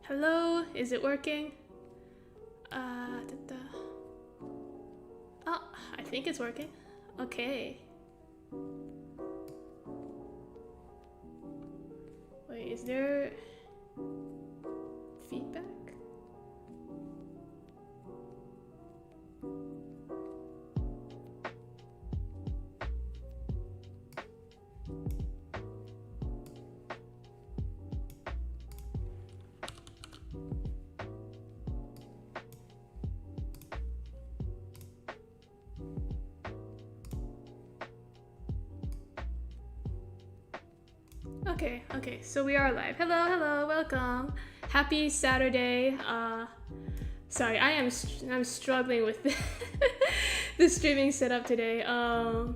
Hello, is it working? Oh, I think it's working. Okay. Wait, is there feedback? Okay, so we are live. Hello, welcome. Happy Saturday. Sorry, I'm struggling with the streaming setup today. I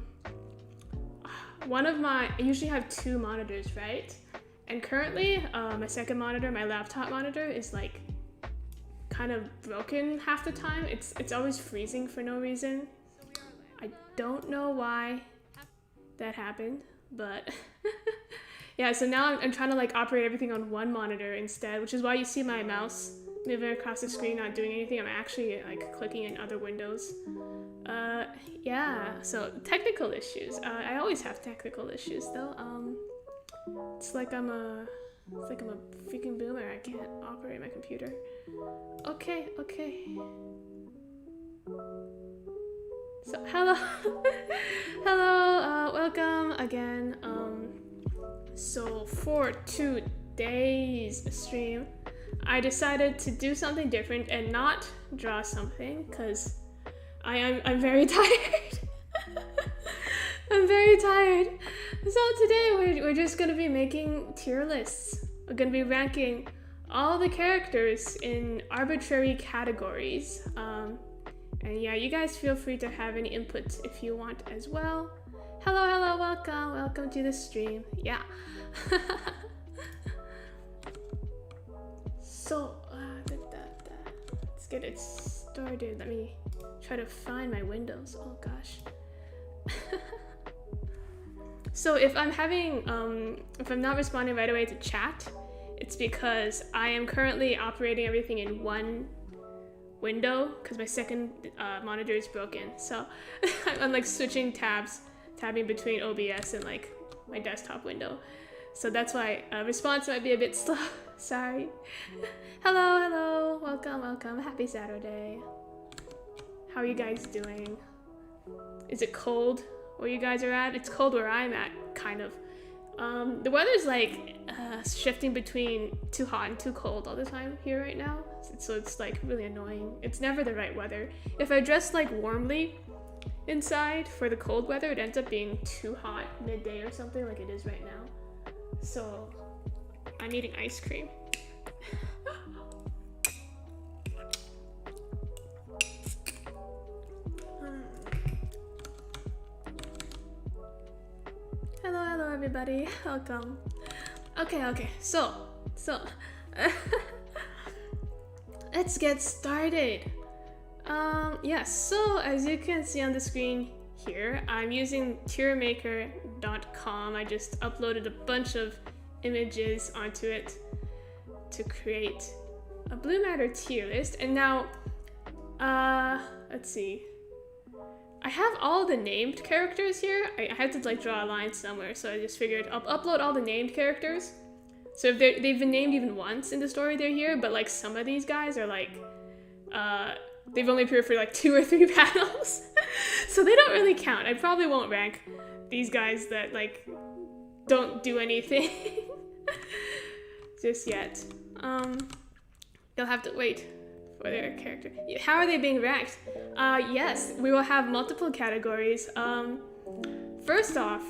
usually have two monitors, right? And currently, my second monitor, my laptop monitor, is like kind of broken half the time. It's always freezing for no reason. I don't know why that happened, but yeah, so now I'm trying to like operate everything on one monitor instead, which is why you see my mouse moving across the screen, not doing anything. I'm actually like clicking in other windows. Yeah, so technical issues. I always have technical issues though. It's like I'm a freaking boomer. I can't operate my computer. Okay. So hello, welcome again. So for today's stream, I decided to do something different and not draw something because I'm very tired. I'm very tired. So today we're just gonna be making tier lists. We're gonna be ranking all the characters in arbitrary categories. And yeah, you guys feel free to have any input if you want as well. Hello, welcome to the stream. Yeah. So, let's get it started. Let me try to find my windows. Oh gosh. So if I'm not responding right away to chat, it's because I am currently operating everything in one window because my second monitor is broken. So I'm like switching tabbing between OBS and like my desktop window. So that's why response might be a bit slow. Sorry. Hello, welcome. Happy Saturday. How are you guys doing? Is it cold where you guys are at? It's cold where I'm at, kind of. The weather's like shifting between too hot and too cold all the time here right now. So it's like really annoying. It's never the right weather. If I dress like warmly inside for the cold weather, it ends up being too hot midday or something like it is right now. So I'm eating ice cream. Hello everybody, welcome. Okay, so let's get started. Yes, so as you can see on the screen here, I'm using tiermaker.com. I just uploaded a bunch of images onto it to create a Blue Matter tier list. And now, let's see. I have all the named characters here. I had to like draw a line somewhere, so I just figured I'll upload all the named characters. So if they've been named even once in the story, they're here, but like some of these guys are like, they've only appeared for like 2 or 3 panels. So they don't really count. I probably won't rank these guys that like don't do anything just yet. You'll have to wait for their character. How are they being ranked? Yes, we will have multiple categories. First off,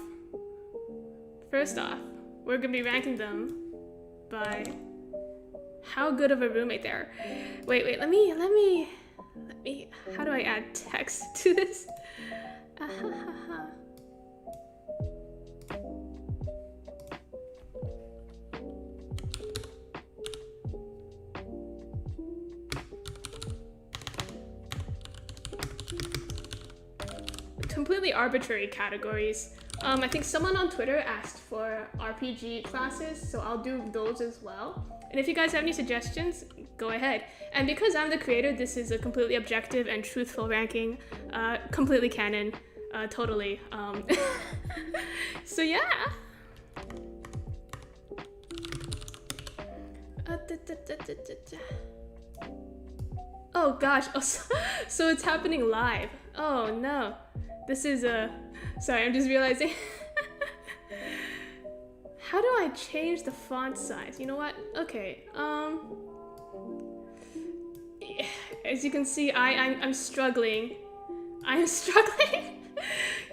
we're gonna be ranking them by how good of a roommate they are. Wait, let me, how do I add text to this? Completely arbitrary categories. I think someone on Twitter asked for RPG classes, so I'll do those as well. And if you guys have any suggestions, go ahead. And because I'm the creator, this is a completely objective and truthful ranking, completely canon, totally. So yeah. Oh gosh, oh, so it's happening live. Oh no, this is sorry, I'm just realizing. How do I change the font size? You know what? Okay, as you can see, I'm struggling. I'm struggling.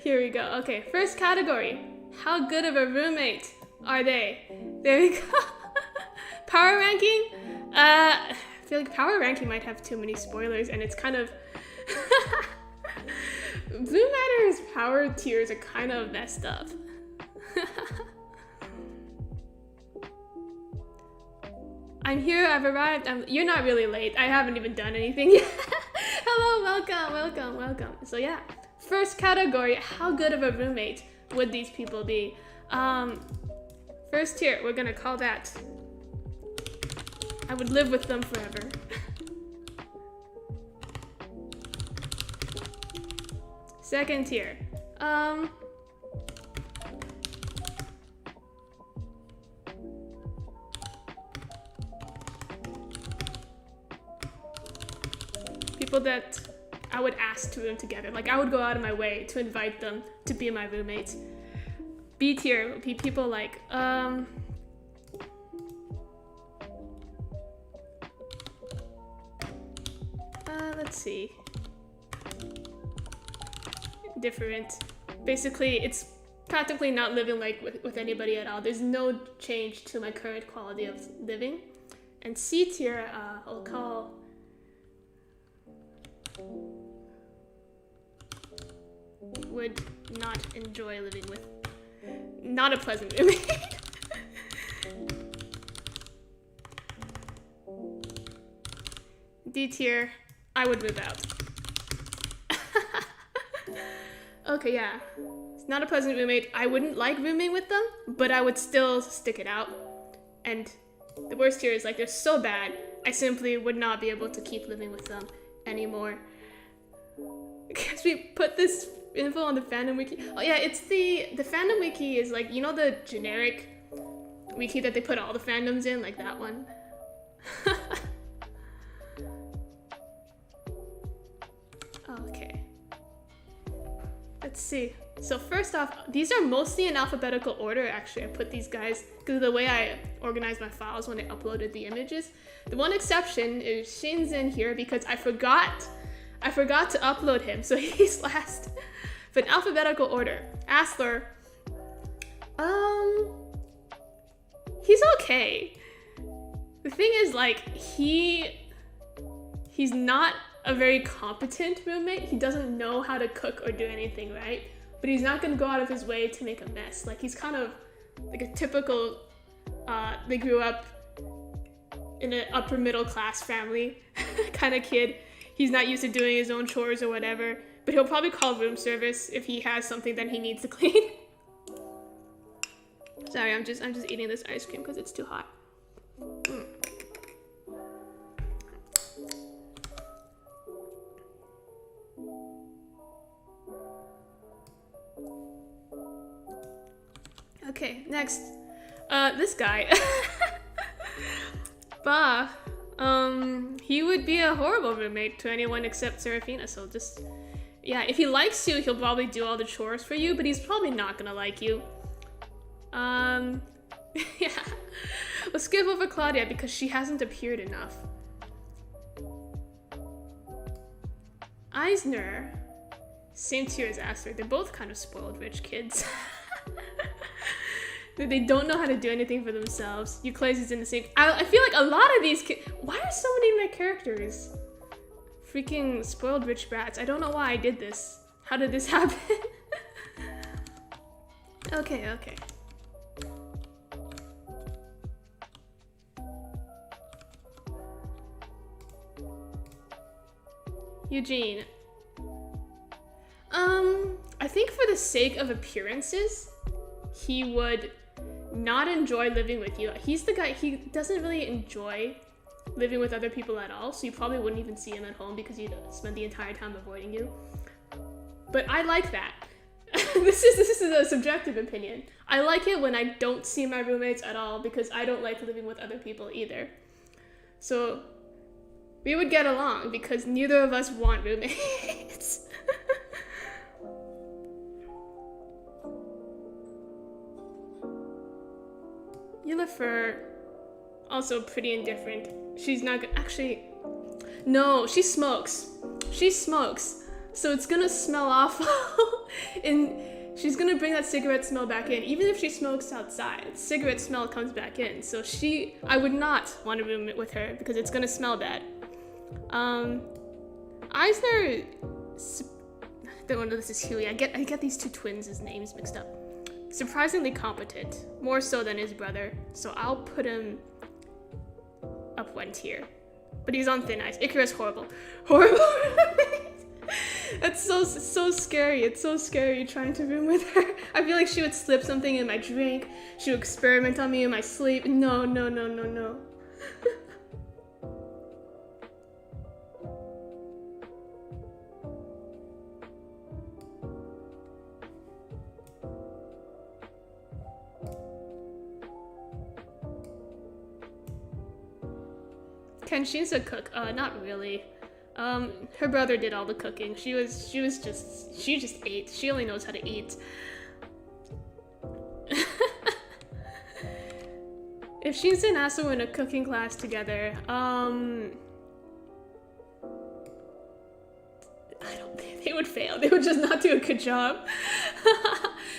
Here we go. Okay, first category. How good of a roommate are they? There we go. Power ranking? I feel like power ranking might have too many spoilers, and it's kind of... Blue Matter's power tiers are kind of messed up. I'm here, I've arrived. You're not really late. I haven't even done anything yet. Hello, welcome. So yeah, first category, how good of a roommate would these people be? First tier, we're gonna call that, I would live with them forever. Second tier, people that I would ask to room together. Like, I would go out of my way to invite them to be my roommates. B tier would be people like, let's see. Different. Basically, it's practically not living like with anybody at all. There's no change to my current quality of living. And C tier, I'll call would not enjoy living with, not a pleasant roommate. D tier, I would move out. Okay, yeah. It's not a pleasant roommate. I wouldn't like rooming with them, but I would still stick it out. And the worst tier is like, they're so bad, I simply would not be able to keep living with them anymore. Because we put this info on the fandom wiki. Oh yeah, it's the fandom wiki is like, you know, the generic wiki that they put all the fandoms in, like that one. Okay. Let's see. So first off, these are mostly in alphabetical order. Actually, I put these guys because of the way I organized my files when I uploaded the images. The one exception is Shin's in here because I forgot to upload him, so he's last. But in alphabetical order, Asler, he's okay. The thing is, like, he's not a very competent roommate. He doesn't know how to cook or do anything, right? But he's not gonna go out of his way to make a mess. Like, he's kind of like a typical, they grew up in an upper middle class family kind of kid. He's not used to doing his own chores or whatever, but he'll probably call room service if he has something that he needs to clean. Sorry, I'm just eating this ice cream because it's too hot. Okay, next. This guy. Bah. He would be a horrible roommate to anyone except Serafina, so just... Yeah, if he likes you, he'll probably do all the chores for you, but he's probably not gonna like you. Yeah. We'll skip over Claudia because she hasn't appeared enough. Eisner. Same tier as Aster. They're both kind of spoiled rich kids. They don't know how to do anything for themselves. Euclides is in the same... I feel like a lot of these kids... Why are so many of my characters freaking spoiled rich brats? I don't know why I did this. How did this happen? Okay. Eugene. I think for the sake of appearances, he would not enjoy living with you. He's the guy, he doesn't really enjoy living with other people at all, so you probably wouldn't even see him at home because he'd spend the entire time avoiding you. But I like that. This is a subjective opinion. I like it when I don't see my roommates at all because I don't like living with other people either. So we would get along because neither of us want roommates. Yilifer, also pretty indifferent. She's not good. Actually, no, she smokes. She smokes. So it's gonna smell awful. And she's gonna bring that cigarette smell back in. Even if she smokes outside, cigarette smell comes back in. So I would not want to room it with her because it's gonna smell bad. Eisner, the one this is Huey. I get these two twins' names mixed up. Surprisingly competent, more so than his brother. So I'll put him up one tier. But he's on thin ice. Ikira's horrible. Horrible. That's so scary. It's so scary trying to room with her. I feel like she would slip something in my drink. She would experiment on me in my sleep. No. Kenshin's a cook. Not really. Her brother did all the cooking. She just ate. She only knows how to eat. If Shinsa and Asa were in a cooking class together, I don't think they would fail. They would just not do a good job.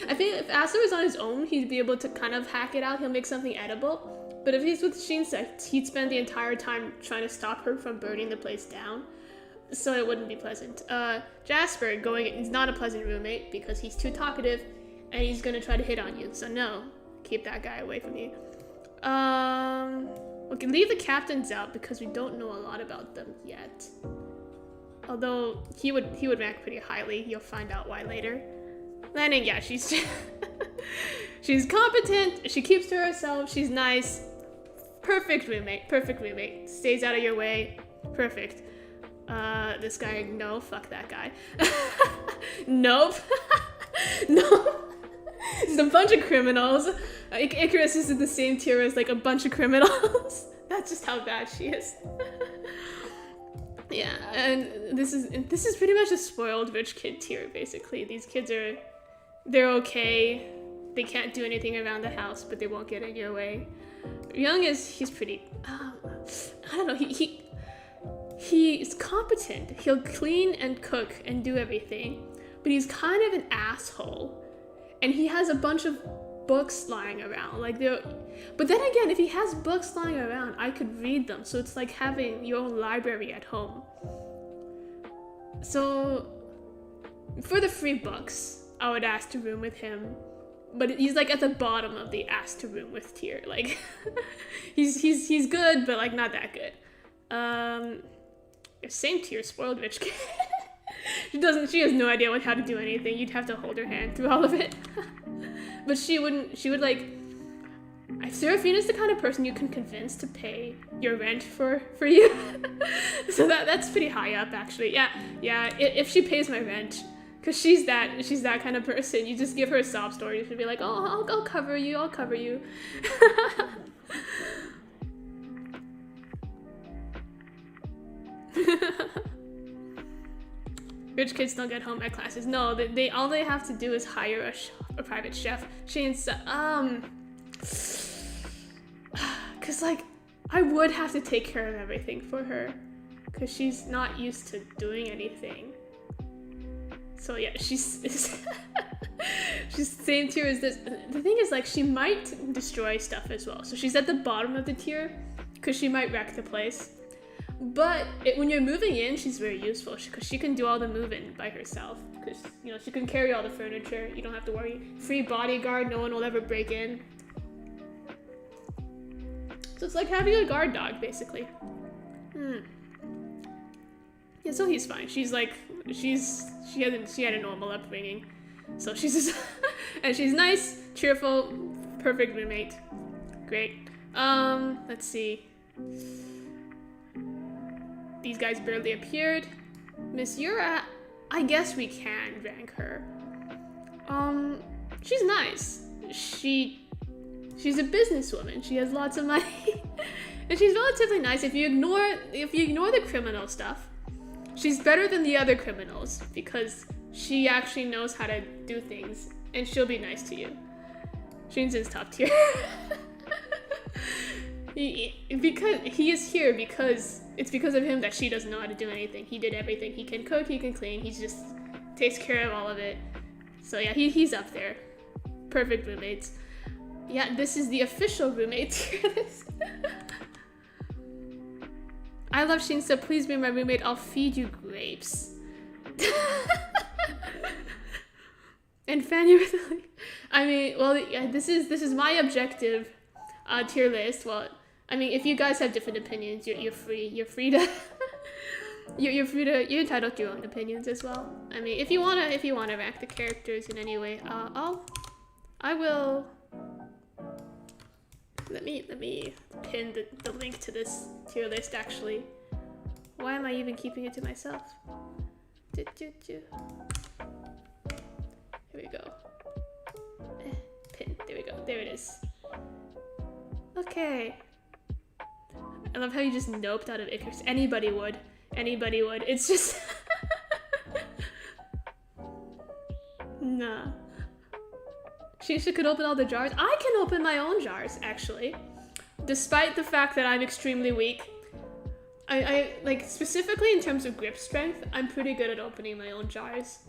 I think if Asa was on his own, he'd be able to kind of hack it out. He'll make something edible. But if he's with Shinsa, he'd spend the entire time trying to stop her from burning the place down. So it wouldn't be pleasant. Jasper is not a pleasant roommate because he's too talkative and he's gonna try to hit on you. So no, keep that guy away from you. Okay, leave the captains out because we don't know a lot about them yet. Although he would rank pretty highly. You'll find out why later. Lanning, yeah, she's she's competent. She keeps to herself. She's nice. Perfect roommate. Stays out of your way. Perfect. This guy, no, fuck that guy. Nope. No. It's a bunch of criminals. Icarus is in the same tier as like a bunch of criminals. That's just how bad she is. Yeah, and this is pretty much a spoiled rich kid tier, basically. These kids they're okay. They can't do anything around the house, but they won't get in your way. Young he's pretty, I don't know, he's competent. He'll clean and cook and do everything, but he's kind of an asshole. And he has a bunch of books lying around. But then again, if he has books lying around, I could read them. So it's like having your own library at home. So for the free books, I would ask to room with him. But he's like at the bottom of the ask to room with tier. Like he's good, but like not that good. Same tier, spoiled rich kid. She has no idea how to do anything. You'd have to hold her hand through all of it. But she would like, Seraphina's the kind of person you can convince to pay your rent for you. So that's pretty high up actually. Yeah, if she pays my rent, because she's that kind of person. You just give her a sob story. She'll be like, oh, I'll cover you. Rich kids don't get home ec classes. No, they all they have to do is hire a private chef. Shane's cause like I would have to take care of everything for her, cause she's not used to doing anything. So yeah, she's same tier as this. The thing is, like, she might destroy stuff as well. So she's at the bottom of the tier because she might wreck the place. But when you're moving in, she's very useful because she can do all the moving by herself. Because, you know, she can carry all the furniture. You don't have to worry. Free bodyguard, no one will ever break in. So it's like having a guard dog, basically. Yeah, so he's fine. She's like, she had a normal upbringing. So she's just, and she's nice, cheerful, Perfect roommate. Great. Let's see. These guys barely appeared. Miss Yura, I guess we can rank her. She's nice. She's a businesswoman. She has lots of money. And she's relatively nice. If you ignore the criminal stuff, she's better than the other criminals because she actually knows how to do things and she'll be nice to you. Shinzen's top tier. Because he is here because it's because of him that she doesn't know how to do anything. He did everything. He can cook, he can clean, he just takes care of all of it. So yeah, he's up there. Perfect roommates. Yeah, this is the official roommate tier list. I love Shinsa, please be my roommate, I'll feed you grapes. And fan you with the I mean, well, yeah, this is my objective tier list. Well, I mean, if you guys have different opinions, you're free to you're entitled to your own opinions as well. I mean, if you wanna rank the characters in any way, I will. Let me pin the link to this tier list actually. Why am I even keeping it to myself? Here we go. Pin. There we go. There it is. Okay. I love how you just noped out of Icarus. Anybody would. Anybody would. It's just... Nah. Shisha could open all the jars. I can open my own jars, actually. Despite the fact that I'm extremely weak. I like, specifically in terms of grip strength, I'm pretty good at opening my own jars.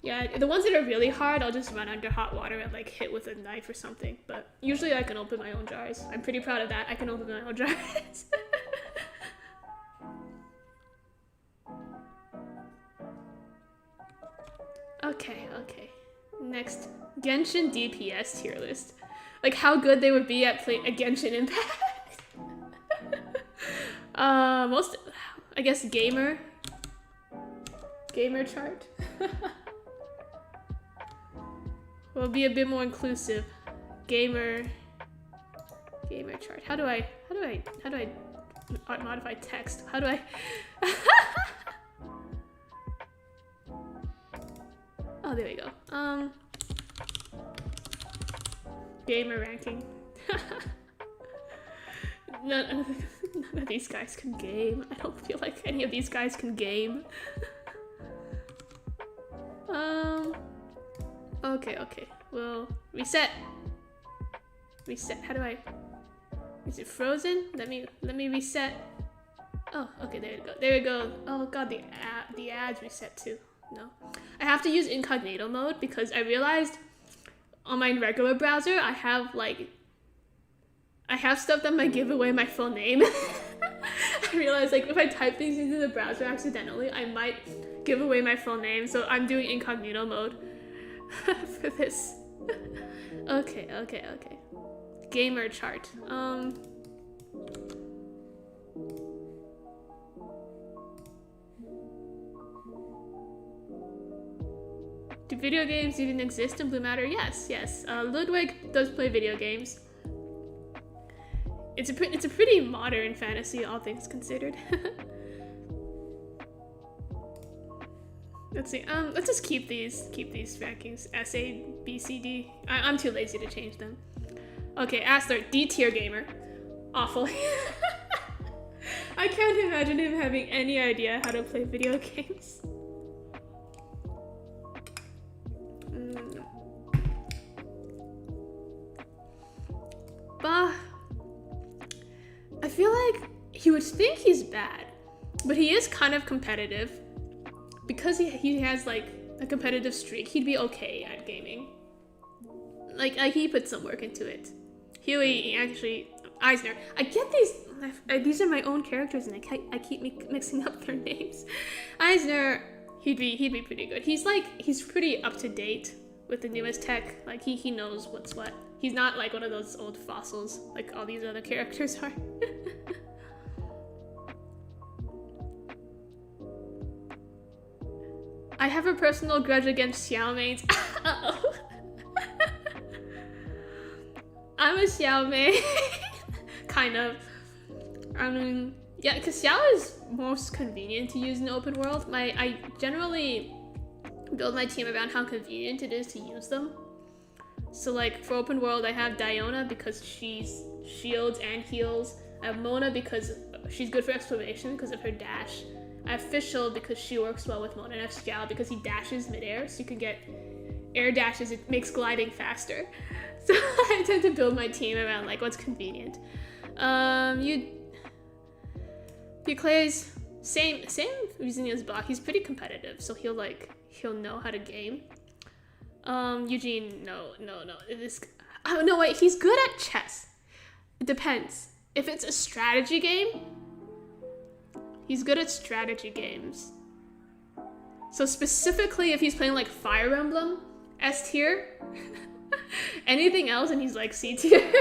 Yeah, the ones that are really hard, I'll just run under hot water and like hit with a knife or something. But usually I can open my own jars. I'm pretty proud of that. I can open my own jars. Okay. Next, Genshin DPS tier list. Like how good they would be at playing a Genshin Impact. Most, I guess, gamer chart. Will be a bit more inclusive. Gamer chart. How do I modify text? How do I? Oh, there we go. Gamer ranking. None of these guys can game. I don't feel like any of these guys can game. Okay. Well, reset. How do I? Is it frozen? Let me reset. Oh, okay. There we go. Oh god, the ads reset too. No, I have to use incognito mode because I realized on my regular browser I have stuff that might give away my full name. I realized like if I type things into the browser accidentally, I might give away my full name. So I'm doing incognito mode for this. Okay. Gamer chart. Do video games even exist in Blue Matter? Yes. Ludwig does play video games. It's a pretty modern fantasy, all things considered. Let's see. Let's just keep these rankings. S, A, B, C, D. I'm too lazy to change them. Okay, Asler, D tier gamer. Awful. I can't imagine him having any idea how to play video games. Bah. I feel like he would think he's bad, but he is kind of competitive. Because he has like a competitive streak, he'd be okay at gaming. Like he put some work into it. Huey, actually, Eisner. I get these are my own characters and I keep mixing up their names. Eisner, he'd be pretty good. He's pretty up to date with the newest tech. Like he knows what's what. He's not like one of those old fossils like all these other characters are. I have a personal grudge against Xiao mains. Uh-oh. I'm a Xiao main. Kind of. I mean, yeah, because Xiao is most convenient to use in the open world. I generally build my team around how convenient it is to use them. So like for open world, I have Diona because she's shields and heals. I have Mona because she's good for exploration because of her dash. I have Fischl because she works well with Mona, and I have Xiao because he dashes midair, so you can get air dashes. It makes gliding faster. So I tend to build my team around like what's convenient. Clay's same reasoning as Bach. He's pretty competitive, so he'll know how to game. Eugene, no. Oh no, wait, he's good at chess. It depends. If it's a strategy game, he's good at strategy games. So specifically if he's playing like Fire Emblem, S tier. Anything else and he's like C tier.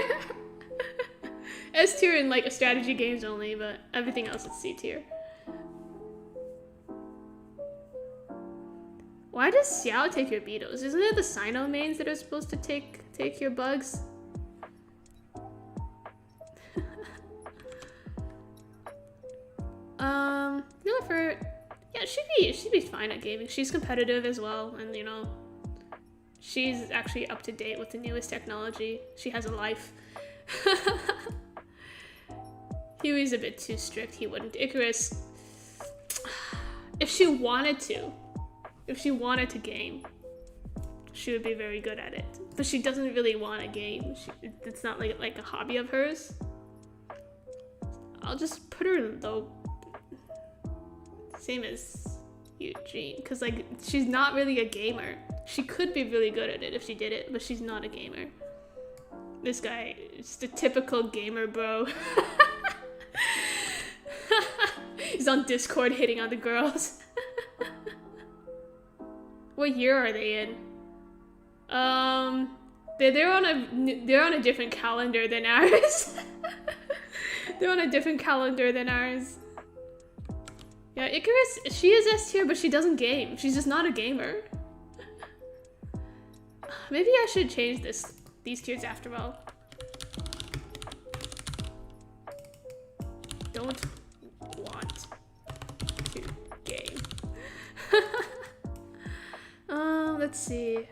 S tier in like strategy games only, but everything else is C tier. Why does Xiao take your Beetles? Isn't it the Sino mains that are supposed to take your bugs? Yeah, she'd be fine at gaming. She's competitive as well, and you know, she's actually up to date with the newest technology. She has a life. Huey's a bit too strict. He wouldn't. Icarus, if she wanted to game, she would be very good at it. But she doesn't really want to game. It's not like a hobby of hers. I'll just put her low. Same as Eugene, because like she's not really a gamer. She could be really good at it if she did it, but she's not a gamer. This guy is the typical gamer bro. He's on Discord hitting on the girls. What year are they in? They're on a different calendar than ours. They're on a different calendar than ours. Yeah, Icarus, she is S tier, but she doesn't game. She's just not a gamer. Maybe I should change these tiers after all. Don't want to game. Let's see.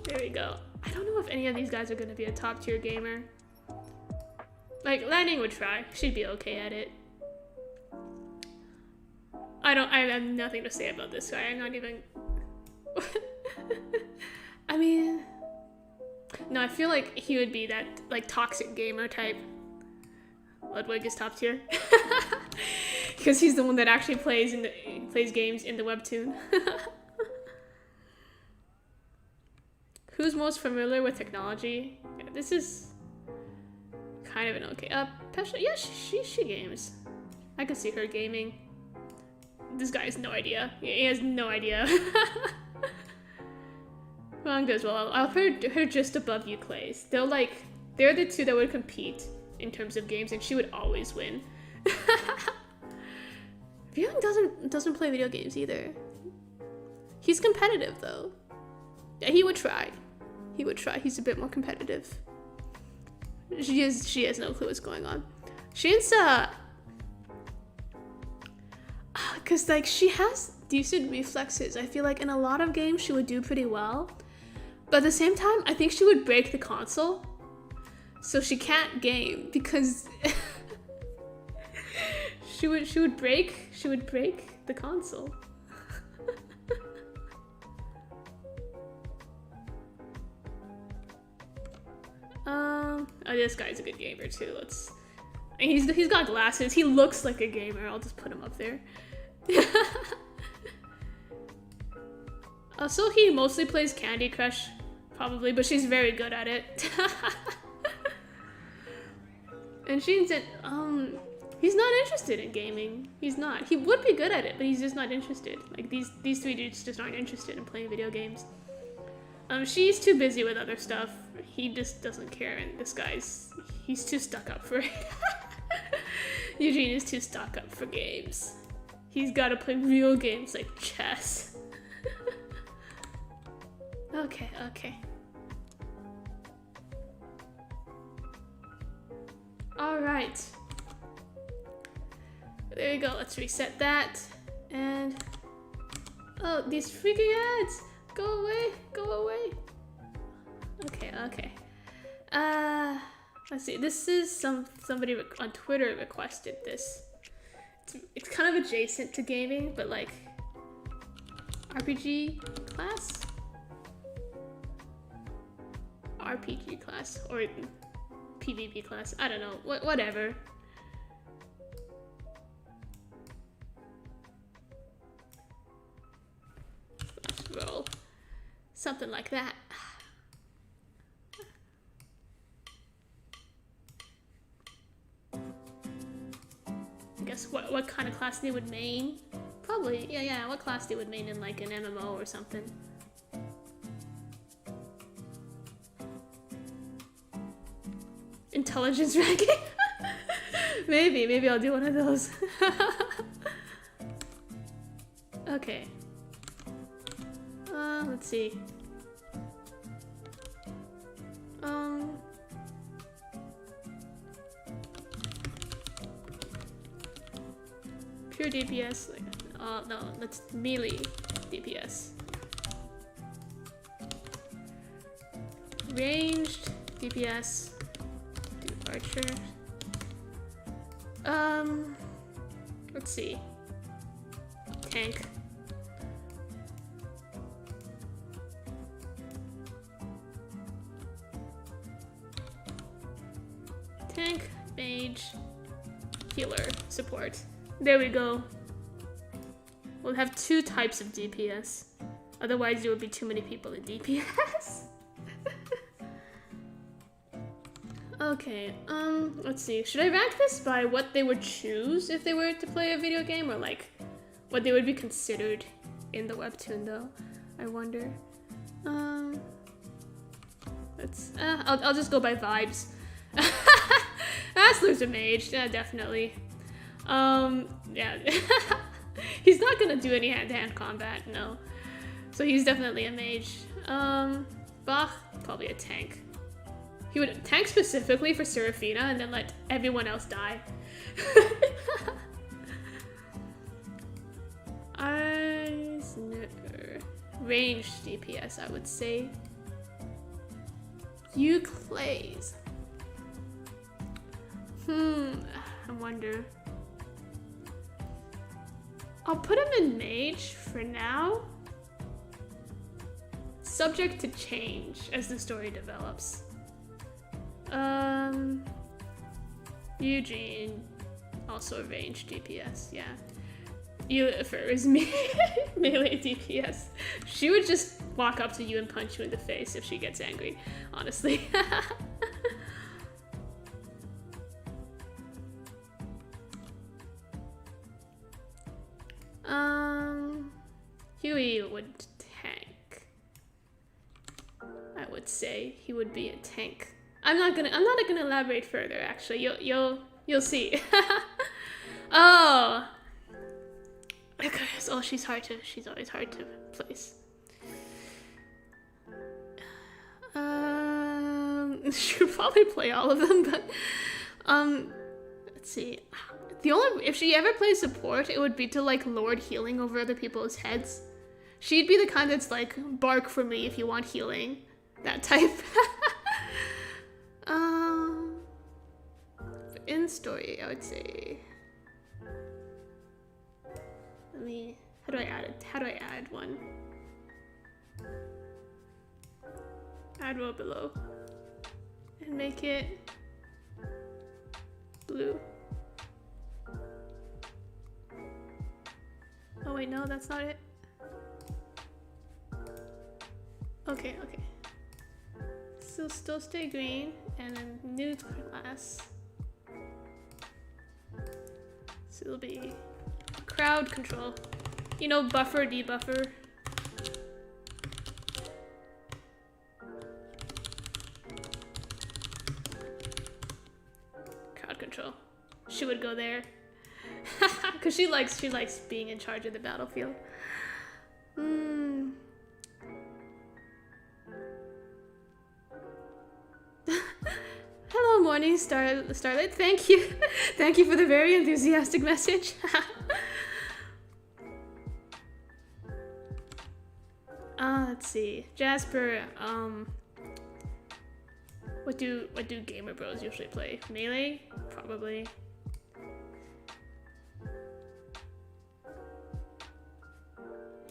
There we go. I don't know if any of these guys are gonna be a top tier gamer. Like, Lanning would try. She'd be okay at it. I have nothing to say about this guy. I'm not even... I mean... No, I feel like he would be that, like, toxic gamer type. Ludwig is top tier. Because he's the one that actually plays games in the Webtoon. Who's most familiar with technology? Yeah, this is kind of an okay. Pesha, yeah, she games. I could see her gaming. This guy has no idea. He has no idea. Wrong as well. I'll put her just above Euclays. They're the two that would compete in terms of games, and she would always win. Ryung doesn't play video games either. He's competitive though. Yeah, he would try. He would try. He's a bit more competitive. She has no clue what's going on. Shinsa, cause like she has decent reflexes. I feel like in a lot of games she would do pretty well, but at the same time I think she would break the console, so she can't game because she would break the console. Oh, this guy's a good gamer too. He's got glasses. He looks like a gamer. I'll just put him up there. So he mostly plays Candy Crush, probably, but she's very good at it. And he's not interested in gaming. He's not. He would be good at it, but he's just not interested. Like these three dudes just aren't interested in playing video games. She's too busy with other stuff. He just doesn't care, and this he's too stuck up for it. Eugene is too stuck up for games. He's gotta play real games like chess. Okay. Alright. There we go, let's reset that. And... oh, these freaking ads! Go away! Okay. Let's see, this is somebody on Twitter requested this. It's kind of adjacent to gaming, but like... RPG class? RPG class, or PvP class, I don't know, whatever. Let's roll. Something like that. I guess what kind of class they would main? Probably, yeah, what class they would main in like an MMO or something. Intelligence ranking? Maybe I'll do one of those. Okay. Let's see. Pure DPS, like, no, that's melee DPS. Ranged DPS. Archer. Let's see. Tank. Tank, mage, healer, support. There we go. We'll have 2 types of DPS. Otherwise there would be too many people in DPS. Okay, let's see. Should I rank this by what they would choose if they were to play a video game, or like what they would be considered in the webtoon though? I wonder. I'll just go by vibes. Asler's a mage, yeah, definitely. Yeah. He's not gonna do any hand-to-hand combat, no. So he's definitely a mage. Bach, probably a tank. He would tank specifically for Seraphina and then let everyone else die. Ranged DPS, I would say. You Clays. I wonder. I'll put him in mage for now. Subject to change as the story develops. Eugene, also ranged DPS, yeah. Ulifer is melee DPS. She would just walk up to you and punch you in the face if she gets angry, honestly. Huey would tank. I would say he would be a tank. I'm not gonna elaborate further. Actually, you'll see. Oh. Okay, so she's always hard to place. She'll probably play all of them, but let's see. If she ever plays support, it would be to like lord healing over other people's heads. She'd be the kind that's like, bark for me if you want healing. That type. In story, I would say. How do I add one? Add row below. And make it blue. Oh wait, no, that's not it. Okay. So still stay green, and then new class. So it'll be crowd control. You know, buffer, debuffer. control. She would go there. Cause she likes being in charge of the battlefield. Hello, morning starlight. Thank you. Thank you for the very enthusiastic message. Let's see. Jasper, what do gamer bros usually play? Melee? Probably.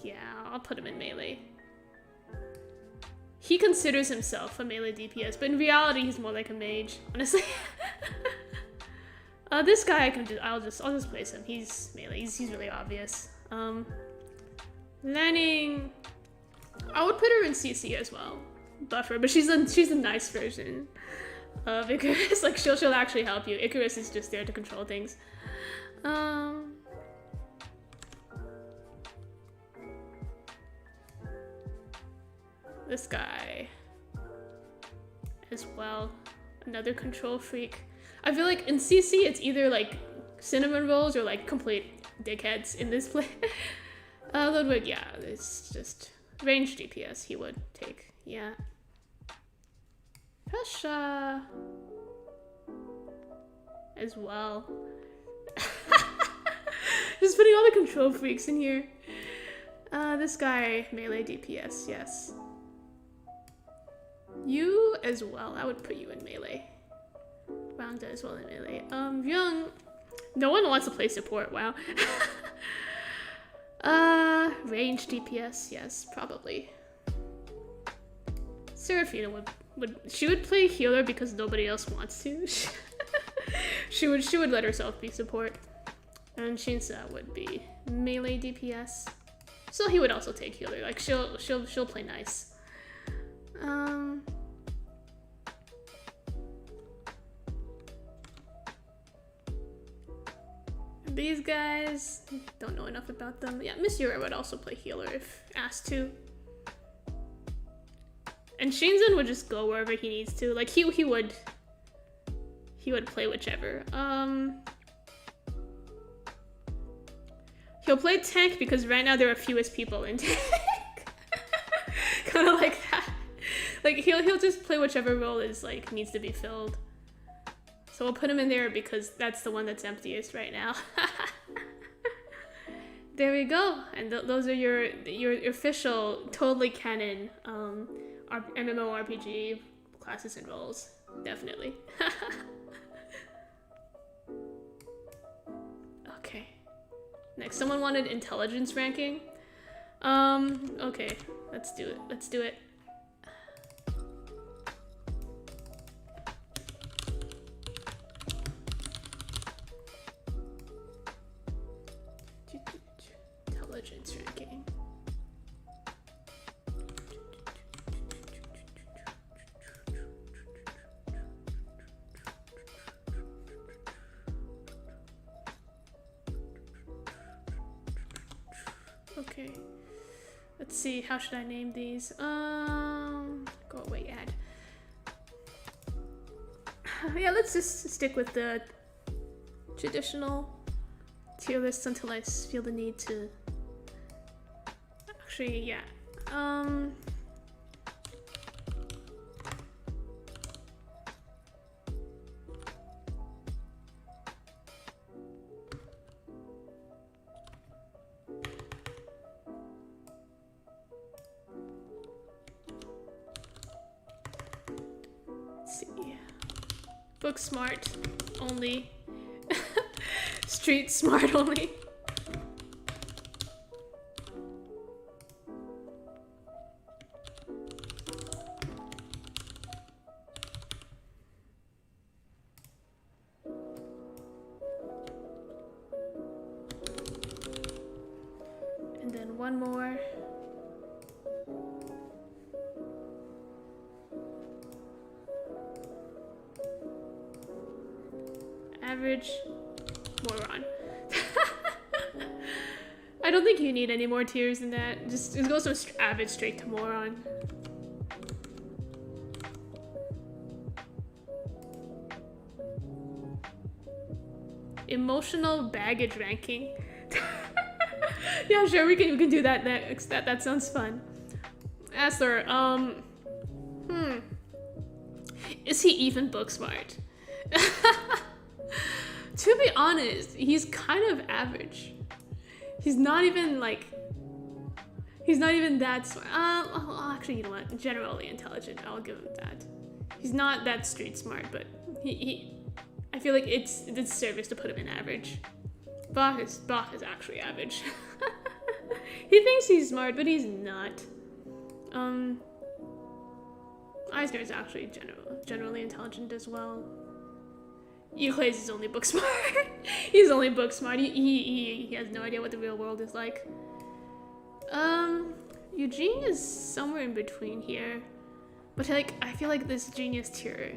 Yeah, I'll put him in melee. He considers himself a melee DPS, but in reality he's more like a mage, honestly. This guy I'll just place him. He's melee. He's really obvious. Lanning, I would put her in CC as well. Buffer, but she's a nice version of Icarus. Like she'll actually help you. Icarus is just there to control things. This guy as well, another control freak. I feel like in CC it's either like cinnamon rolls or like complete dickheads in this play. Ludwig, yeah, it's just range DPS he would take, yeah. Pesha as well. Just putting all the control freaks in here. This guy, melee DPS, yes. You as well, I would put you in melee. Rangda as well in melee. Young, no one wants to play support, wow. Range DPS, yes, probably. Seraphina she would play healer because nobody else wants to. she would let herself be support. And Shinsa would be melee DPS. So he would also take healer, like she'll play nice. These guys, don't know enough about them. Yeah, Miss Yura would also play healer if asked to. And Shinzan would just go wherever he needs to. Like he would play whichever. He'll play tank because right now there are fewest people in tank. Kind of like that. Like he'll just play whichever role is like needs to be filled. So we'll put him in there because that's the one that's emptiest right now. There we go. And those are your official, totally canon MMORPG classes and roles. Definitely. Okay. Next, someone wanted intelligence ranking. Okay, let's do it. Let's do it. Intelligence ranking. Okay. Let's see, how should I name these? Go away, add. Yeah, let's just stick with the traditional tier lists until I feel the need to. Actually, yeah. Let's see. Book smart only. Street smart only. And then one more. Average moron. I don't think you need any more tiers than that. Just go from average straight to moron. Emotional baggage ranking. Yeah, sure, we can do that next. That sounds fun. Asler, is he even book smart? To be honest, he's kind of average. He's not even that smart. Actually, you know what? Generally intelligent. I'll give him that. He's not that street smart, but I feel like it's a disservice to put him in average. Bach is actually average. He thinks he's smart, but he's not. Eisner is actually generally intelligent as well. Euclides is only book smart. He's only book smart. He has no idea what the real world is like. Eugene is somewhere in between here, but like I feel like this genius tier,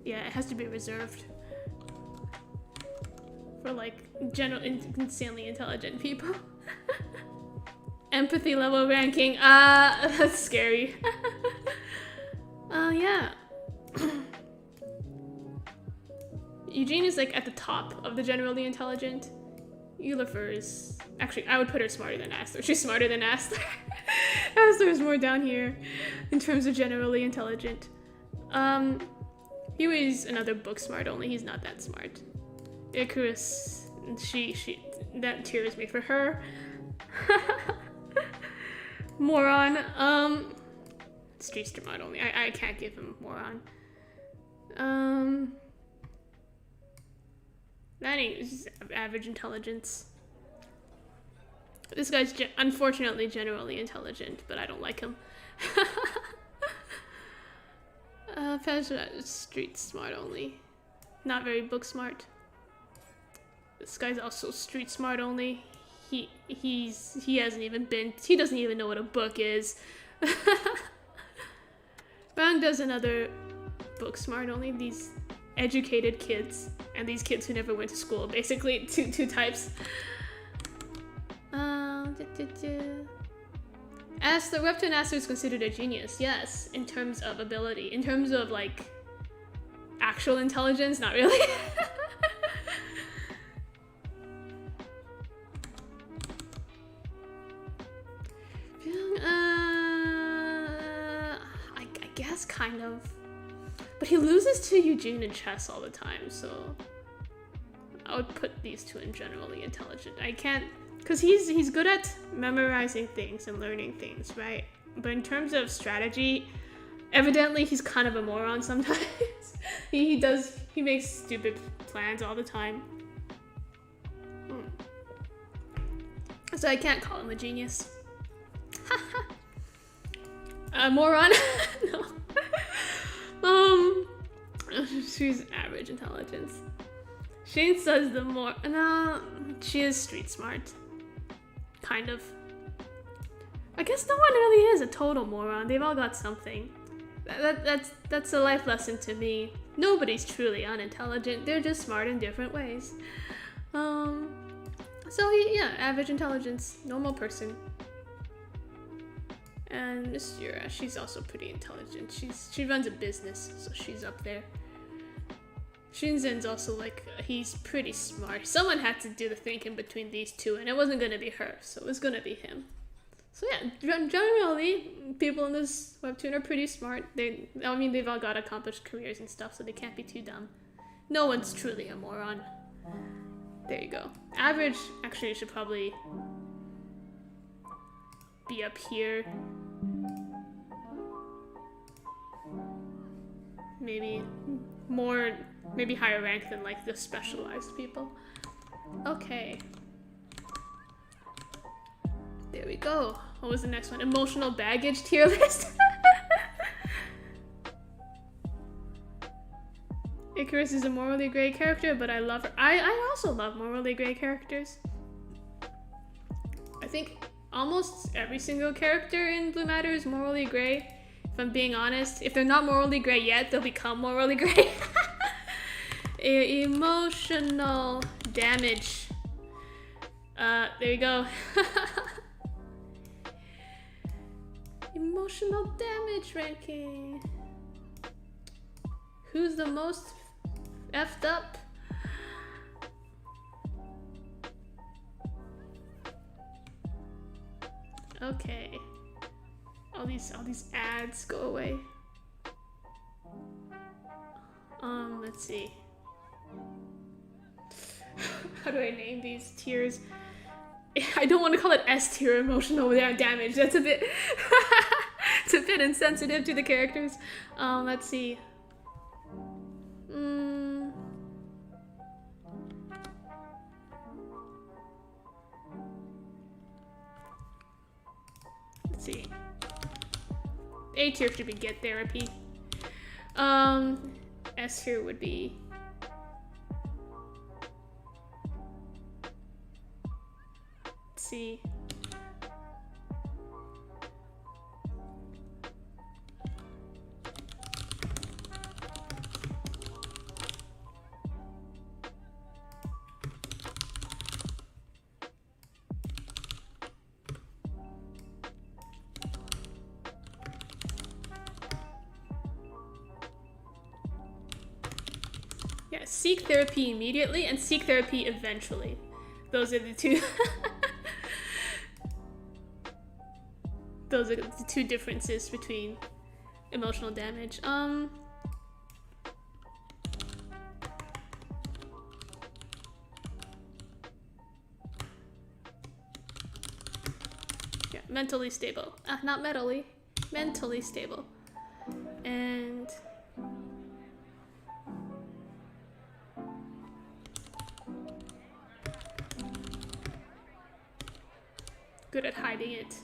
yeah, it has to be reserved for like insanely intelligent people. Empathy level ranking. That's scary. Yeah. Eugene is like at the top of the generally intelligent. Ulifer is actually, I would put her smarter than Asler. She's smarter than Asler. Asler is more down here in terms of generally intelligent. Huey is another book smart only. He's not that smart. Icarus, that tier is made for her. Moron. Street smart only. I can't give him moron. Manny is average intelligence. This guy's unfortunately generally intelligent, but I don't like him. Fezra is street smart only. Not very book smart. This guy's also street smart only. He doesn't even know what a book is. Bang does another book smart only. These educated kids and these kids who never went to school. Basically, two types. As the Webtoon Master is considered a genius, yes, in terms of ability. In terms of like actual intelligence, not really. I guess kind of. But he loses to Eugene in chess all the time, so I would put these two in generally intelligent. I can't, because he's good at memorizing things and learning things, right? But in terms of strategy, evidently he's kind of a moron sometimes. he makes stupid plans all the time. So I can't call him a genius. Moron? No. She's average intelligence. Shane says no, she is street smart. Kind of. I guess no one really is a total moron. They've all got something. That's a life lesson to me. Nobody's truly unintelligent. They're just smart in different ways. So yeah, average intelligence, normal person. And Miss Yura, she's also pretty intelligent. She runs a business, so she's up there. Shinzen's also like, he's pretty smart. Someone had to do the thinking between these two, and it wasn't gonna be her, so it was gonna be him. So yeah, generally, people in this webtoon are pretty smart. They've all got accomplished careers and stuff, so they can't be too dumb. No one's truly a moron. There you go. Average, actually, should probably be up here. Maybe higher rank than like the specialized people. Okay. There we go. What was the next one? Emotional baggage tier list. Icarus is a morally gray character, but I love her. I also love morally gray characters. I think almost every single character in Blue Matter is morally gray. If I'm being honest, if they're not morally gray yet, they'll become morally gray. Emotional damage. There you go. Emotional damage ranking. Who's the most effed up? Okay. All these ads go away. Let's see. How do I name these tiers? I don't want to call it S tier emotional damage. That's a bit it's a bit insensitive to the characters. Let's see. Let's see. A tier should be get therapy. S tier would be see. Yeah, seek therapy immediately and seek therapy eventually. Those are the two. Those are the two differences between emotional damage. Yeah, mentally stable. Not mentally. Mentally stable. And good at hiding it.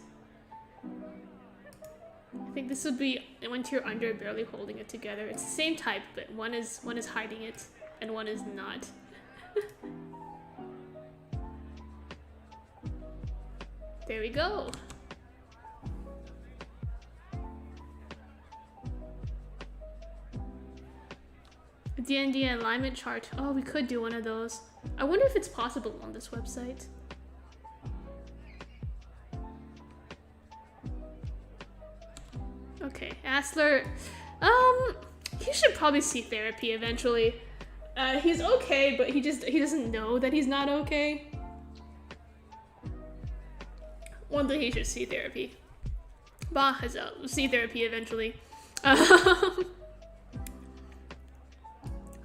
I think this would be one tier under, barely holding it together. It's the same type, but one is hiding it and one is not. There we go. D&D alignment chart. Oh, we could do one of those. I wonder if it's possible on this website. Okay, Asler, he should probably see therapy eventually. He's okay, but he doesn't know that he's not okay. One day he should see therapy. Bah, see therapy eventually.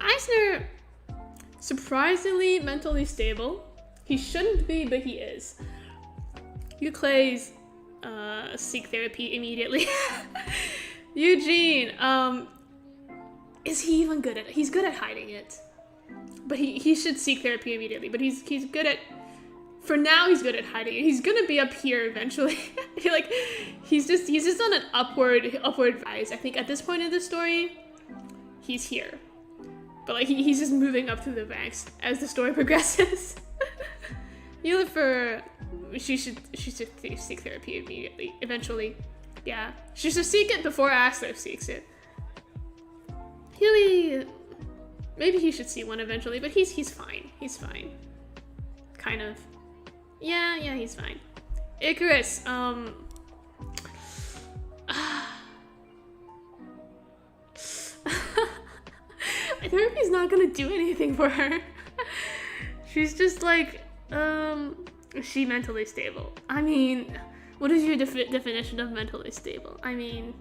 Eisner, surprisingly mentally stable. He shouldn't be, but he is. Euclay's seek therapy immediately. Eugene, is he even good at it? He's good at hiding it. But he should seek therapy immediately. But he's good at, for now he's good at hiding it. He's gonna be up here eventually. He's just on an upward rise. I think at this point in the story, he's here. But like he's just moving up through the ranks as the story progresses. You live for she should seek therapy immediately, eventually. Yeah, she should seek it before Asler seeks it. Huey, maybe he should see one eventually, but he's fine. He's fine. Kind of. Yeah, he's fine. Icarus, therapy's not gonna do anything for her. She's just like, is she mentally stable? I mean, what is your definition of mentally stable? I mean,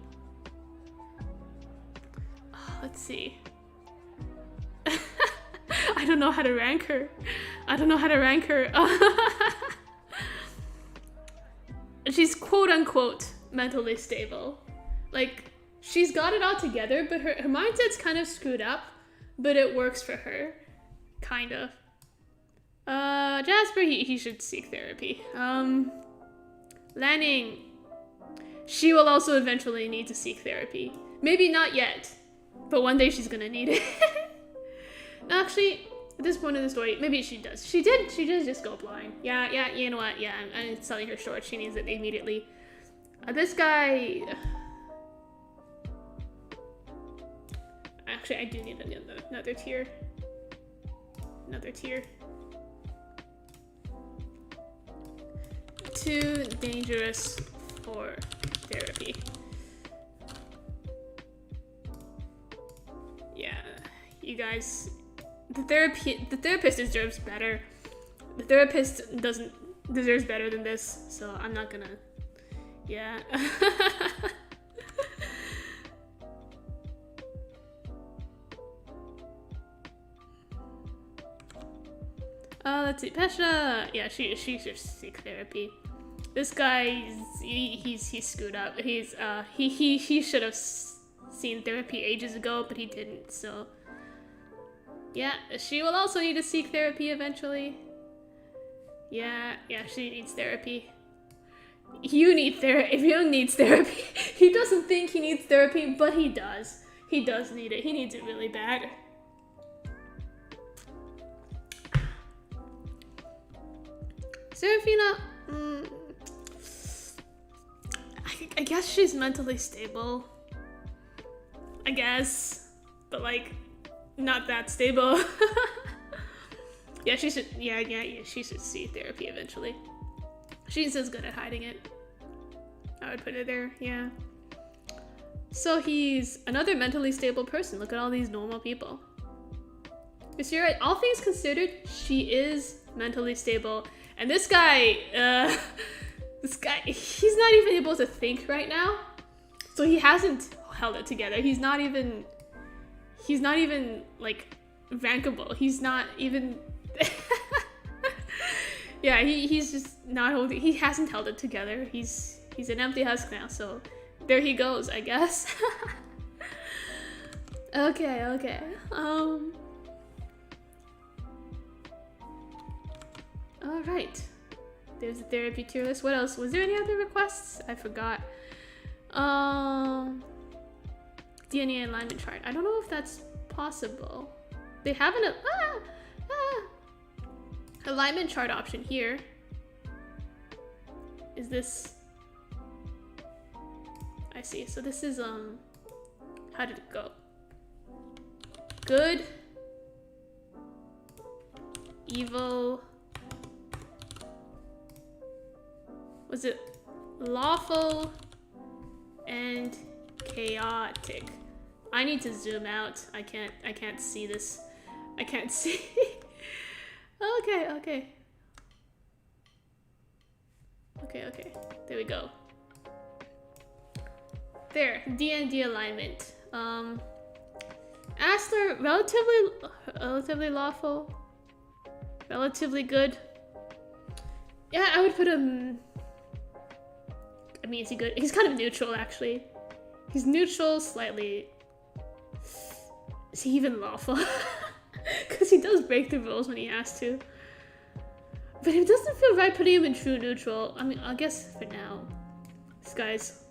let's see. I don't know how to rank her. She's quote unquote mentally stable. Like, she's got it all together, but her mindset's kind of screwed up, but it works for her. Kind of. Jasper, he should seek therapy. Lanning, she will also eventually need to seek therapy. Maybe not yet, but one day she's gonna need it. No, actually, at this point in the story, maybe she does. She did just go blind. Yeah, you know what? Yeah, I'm selling her short. She needs it immediately. This guy... Actually, I do need another tier. Too dangerous for therapy. Yeah, you guys, the therapist deserves better. The therapist deserves better than this, so I'm not gonna Yeah. Let's see, Pesha. Yeah, she should seek therapy. This guy, he's screwed up. He should have seen therapy ages ago, but he didn't. So yeah, she will also need to seek therapy eventually. Yeah, she needs therapy. You need therapy. If needs therapy, he doesn't think he needs therapy, but he does. He does need it. He needs it really bad. Serafina, I guess she's mentally stable. I guess, but like, not that stable. Yeah, she should. Yeah, she should see therapy eventually. She's as good at hiding it. I would put it there. Yeah. So he's another mentally stable person. Look at all these normal people. Because you're right. All things considered, she is mentally stable. And this guy, he's not even able to think right now. So he hasn't held it together. He's not even like rankable. He's not even, yeah, he's just not holding, he hasn't held it together. He's an empty husk now. So there he goes, I guess. Okay. All right, there's a therapy tier list. What else? Was there any other requests? I forgot. DNA alignment chart. I don't know if that's possible. They have an alignment chart option here. Is this? I see. So this is how did it go? Good, evil. Was it lawful and chaotic? I need to zoom out. I can't see this. I can't see. Okay. There we go. There, D&D alignment. Astler, relatively lawful. Relatively good. Yeah, I would put him. I mean, is he good? He's kind of neutral, actually. He's neutral, slightly. Is he even lawful? Because he does break the rules when he has to. But it doesn't feel right putting him in true neutral. I mean, I guess for now. This guy's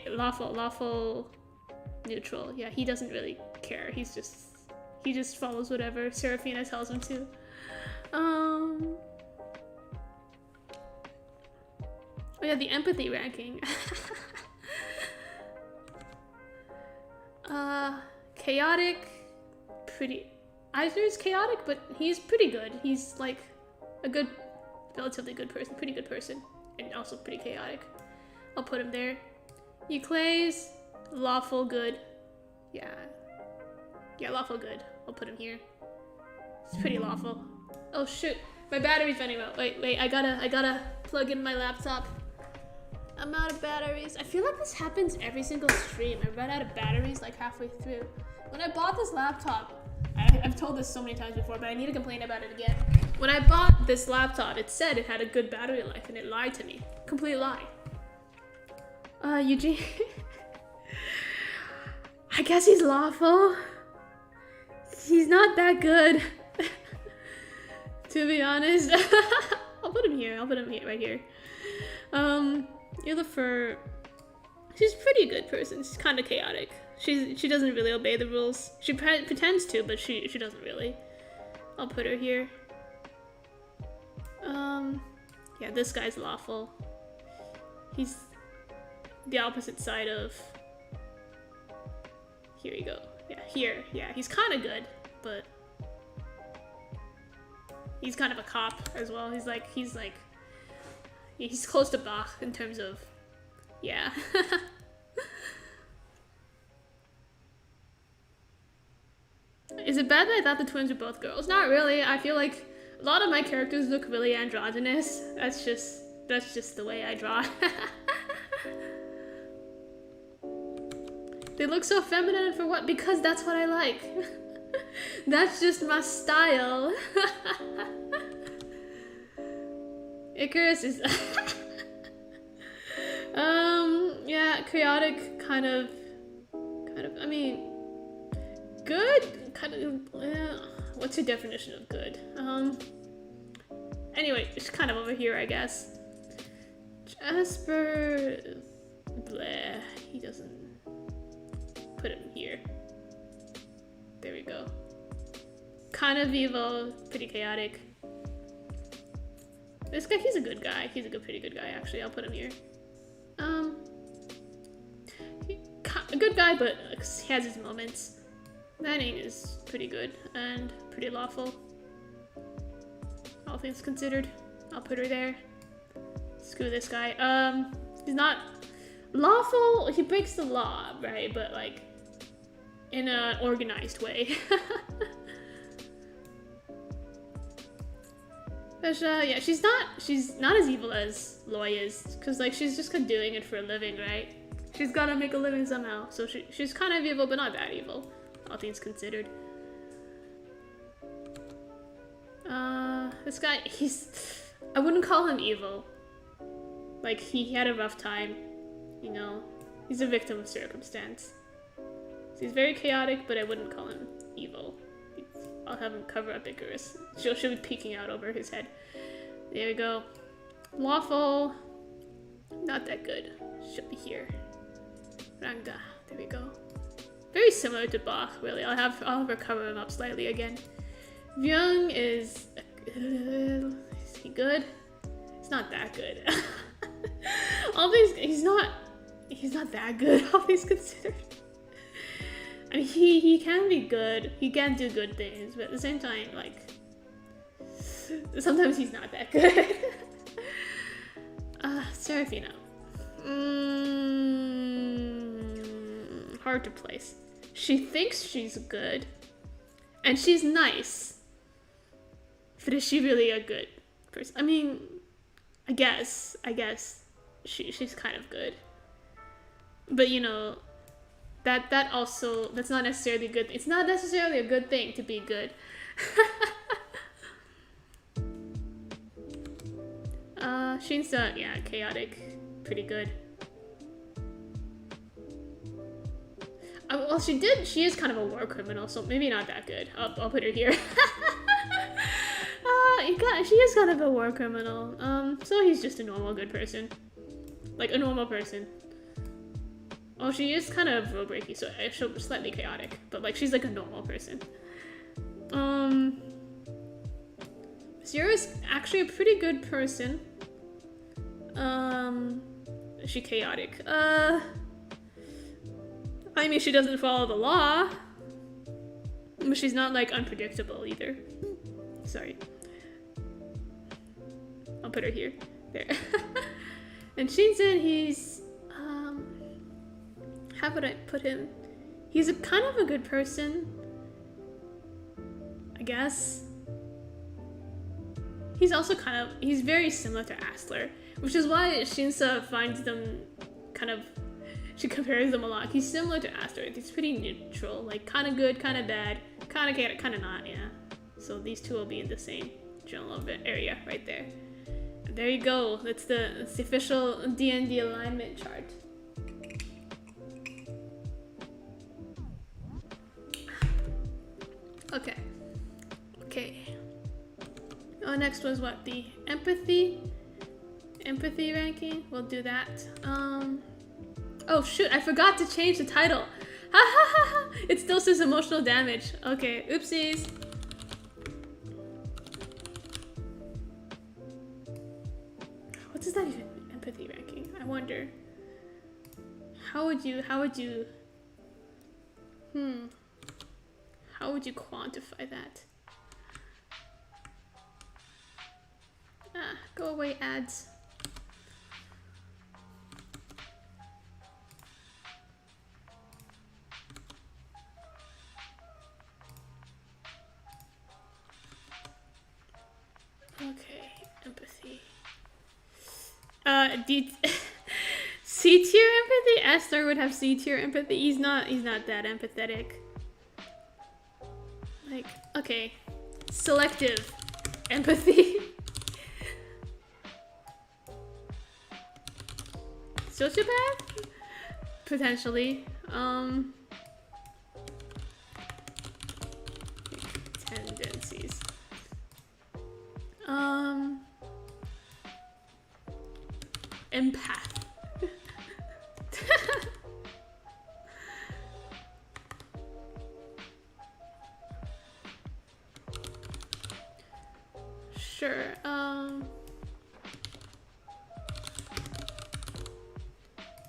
lawful, neutral. Yeah, he doesn't really care. He just follows whatever Serafina tells him to. Oh yeah, the empathy ranking. Chaotic, pretty. Eisner's chaotic, but he's pretty good. He's like a good, relatively good person, pretty good person, and also pretty chaotic. I'll put him there. Euclays, lawful good. Yeah, lawful good. I'll put him here. It's pretty lawful. Oh shoot, my battery's running out. Wait, I gotta plug in my laptop. I'm out of batteries. I feel like this happens every single stream. I run out of batteries like halfway through. When I bought this laptop, I've told this so many times before, but I need to complain about it again. When I bought this laptop, it said it had a good battery life, and it lied to me. Complete lie. Eugene. I guess he's lawful. He's not that good. To be honest. I'll put him here. Right here. Yllifer, she's a pretty good person. She's kind of chaotic. She doesn't really obey the rules. She pretends to, but she doesn't really. I'll put her here. Yeah, this guy's lawful. He's the opposite side of. Here we go. Yeah, here. Yeah, he's kind of good, but he's kind of a cop as well. He's close to Bach in terms of, yeah. Is it bad that I thought the twins were both girls? Not really. I feel like a lot of my characters look really androgynous. That's just the way I draw. They look so feminine for what? Because that's what I like. That's just my style. Icarus is yeah, chaotic, kind of, I mean, good, kind of, what's your definition of good? Anyway, it's kind of over here, I guess. Jasper, bleh, he doesn't, put him here. There we go. Kind of evil, pretty chaotic. This guy, he's a good guy. He's a pretty good guy, actually. I'll put him here. A good guy, but he has his moments. Manning is pretty good and pretty lawful. All things considered, I'll put her there. Screw this guy. He's not lawful. He breaks the law, right? But like in an organized way. But yeah, she's not as evil as Loi is, cause like she's just doing it for a living, right? She's gotta make a living somehow, so she's kind of evil, but not that evil, all things considered. This guy, I wouldn't call him evil. Like, he had a rough time, you know? He's a victim of circumstance. So he's very chaotic, but I wouldn't call him evil. I'll have him cover up Icarus. She'll be peeking out over his head. There we go. Lawful. Not that good. She'll be here. Rangda. There we go. Very similar to Bach, really. I'll have her cover him up slightly again. Vyung is he good? He's not that good. He's not that good, all things considered. I mean, he can be good. He can do good things, but at the same time, like, sometimes he's not that good. Serafina. Hard to place. She thinks she's good, and she's nice. But is she really a good person? I mean, I guess she's kind of good. But you know, that's not necessarily good. It's not necessarily a good thing to be good. Shinsa, yeah, chaotic, pretty good. Well, she is kind of a war criminal, so maybe not that good. I'll put her here. She is kind of a war criminal. So he's just a normal good person. Like a normal person. Oh, she is kind of road breaky, so she's slightly chaotic, but like she's like a normal person. Zira's actually a pretty good person. Is she chaotic? I mean, she doesn't follow the law, but she's not like unpredictable either. Sorry. I'll put her here. There. And Shinzen, he's how would I put him? He's kind of a good person, I guess. He's also he's very similar to Astler, which is why Shinsa finds them she compares them a lot. He's similar to Astler. He's pretty neutral, like kind of good, kind of bad, kind of chaotic, kind of not, yeah. So these two will be in the same general area right there. And there you go. That's the official D&D alignment chart. Okay. Oh, next was what? The empathy ranking. We'll do that. Oh shoot, I forgot to change the title. Ha ha ha ha! It still says emotional damage. Okay, oopsies. What does that even mean? Empathy ranking? I wonder. How would you quantify that? Go away, ads. Okay, empathy. C tier empathy? Esther would have C tier empathy. He's not that empathetic. Like, okay. Selective empathy. Sociopath? Potentially. Tendencies. Empath. Sure.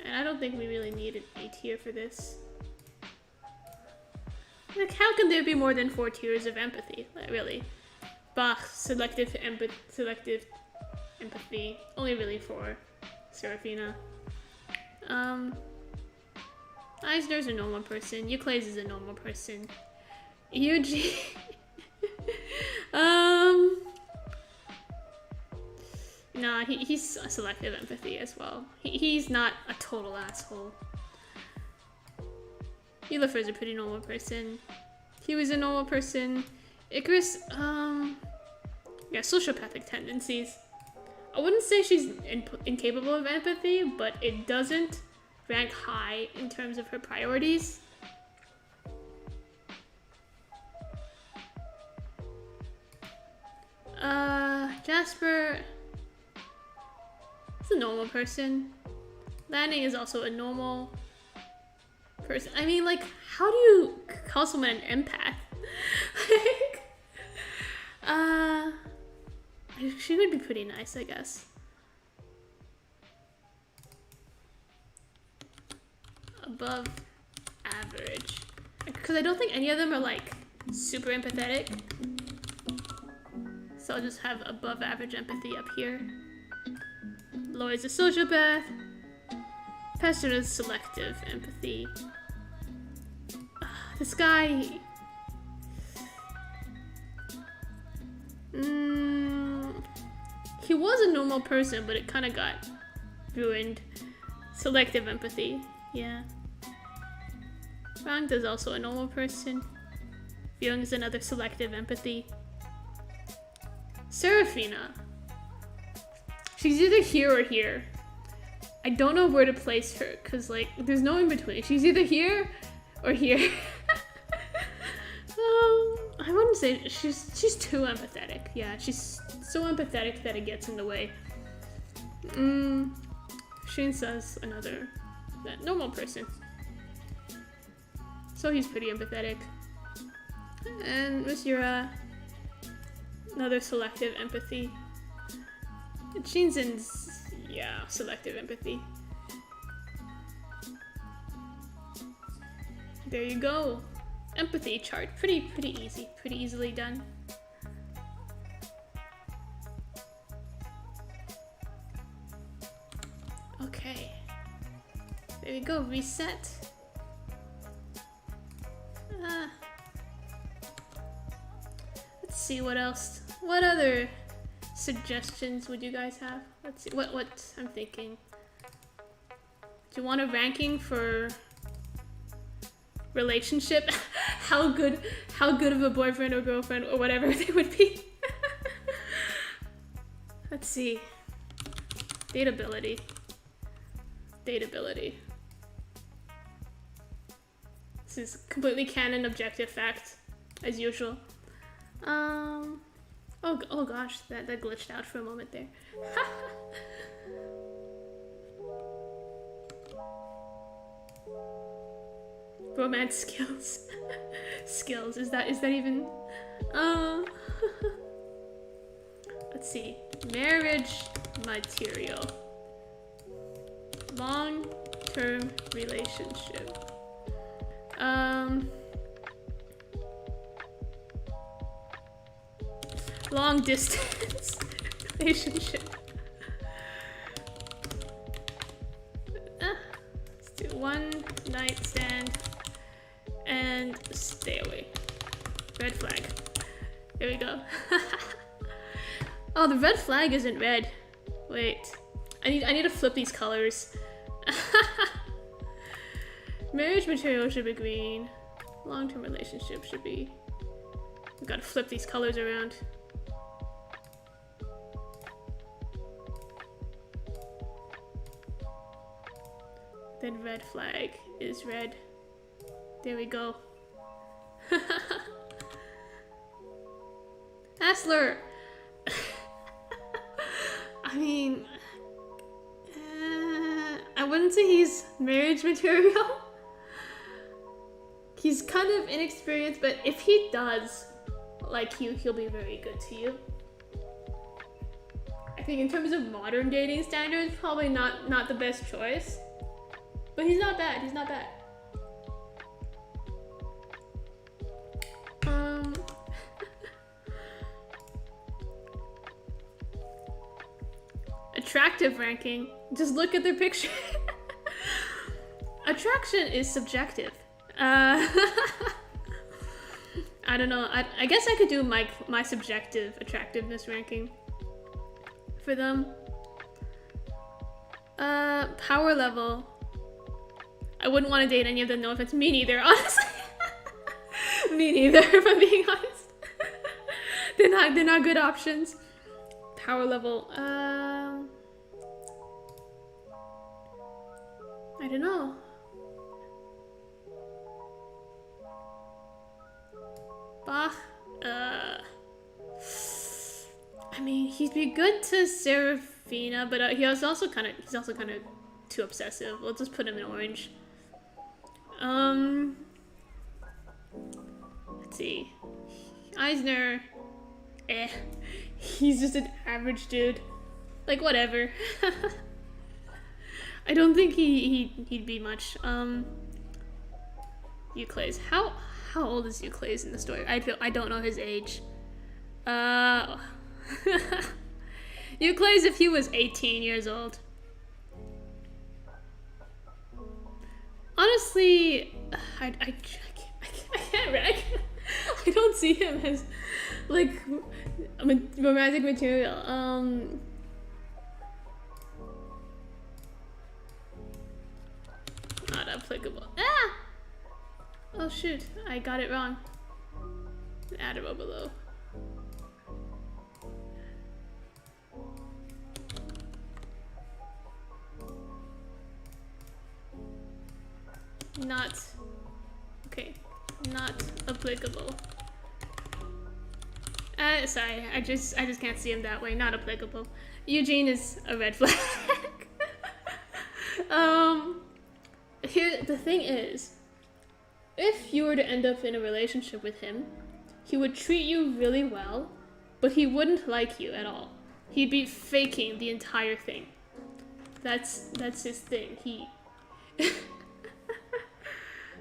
And I don't think we really need an A tier for this. Like, how can there be more than 4 tiers of empathy? Like, really? Bach, selective empathy. Only really 4. Serafina. Eisner's a normal person. Euclides is a normal person. Eugene. Nah, he's a selective empathy as well. He's not a total asshole. Elifer's a pretty normal person. He was a normal person. Icarus, yeah, sociopathic tendencies. I wouldn't say she's incapable of empathy, but it doesn't rank high in terms of her priorities. Jasper is a normal person. Lanning is also a normal person. I mean, like, how do you call someone an empath? Like, she would be pretty nice, I guess. Above average. Because I don't think any of them are, like, super empathetic. So I'll just have above average empathy up here. Lloyd's a sociopath. Pastor is selective empathy. This guy... he was a normal person, but it kind of got ruined. Selective empathy, yeah. Frank is also a normal person. Young is another selective empathy. Serafina. She's either here or here. I don't know where to place her, because, like, there's no in between. She's either here or here. I wouldn't say she's too empathetic. Yeah, she's so empathetic that it gets in the way. Shinsa's another normal person. So he's pretty empathetic. And Misura, another selective empathy. And Shinzen's, yeah, selective empathy. There you go. Empathy chart. Pretty easy. Pretty easily done. Okay. There we go. Reset. Let's see what else. What other suggestions would you guys have? Let's see. What I'm thinking. Do you want a ranking for relationship? how good of a boyfriend or girlfriend or whatever they would be? Let's see. Dateability. This is completely canon objective fact, as usual. Oh gosh, that glitched out for a moment there. Romance skills. Skills, is that even let's see. Marriage material. Long-term relationship. Long distance relationship. Let's do one night stand and stay away. Red flag. There we go. Oh, the red flag isn't red. Wait, I need to flip these colors. Marriage material should be green. Long-term relationship should be... We've got to flip these colors around. Then red flag is red. There we go. Hassler! I mean... I wouldn't say he's marriage material. He's kind of inexperienced, but if he does like you, he'll be very good to you. I think in terms of modern dating standards, probably not the best choice. But he's not bad, he's not bad. Attractive ranking. Just look at their picture. Attraction is subjective. I don't know. I guess I could do my subjective attractiveness ranking for them. Power level. I wouldn't want to date any of them. No offense. Me neither, honestly. Me neither, if I'm being honest. They're not good options. Power level. I don't know. Bach. I mean, he'd be good to Serafina, but he's also kind of too obsessive. We'll just put him in orange. Let's see. Eisner. He's just an average dude. Like, whatever. I don't think he'd be much. Euclase. How old is Euclase in the story? I don't know his age. Euclase if he was 18 years old. Honestly, I can't. I don't see him as like romantic material. Not applicable. Ah! Oh shoot, I got it wrong. Add a row below. Not okay. Not applicable. Sorry, I just can't see him that way. Not applicable. Eugene is a red flag. Here the thing is, if you were to end up in a relationship with him, he would treat you really well, but he wouldn't like you at all. He'd be faking the entire thing. That's his thing. He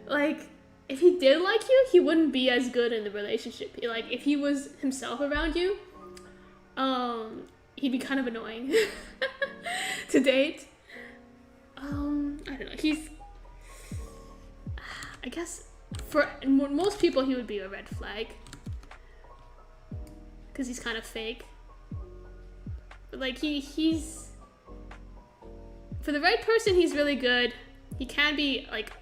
like, if he did like you, he wouldn't be as good in the relationship. Like, if he was himself around you, he'd be kind of annoying to date. I don't know. I guess for most people, he would be a red flag because he's kind of fake. But like, he's for the right person, he's really good. He can be like.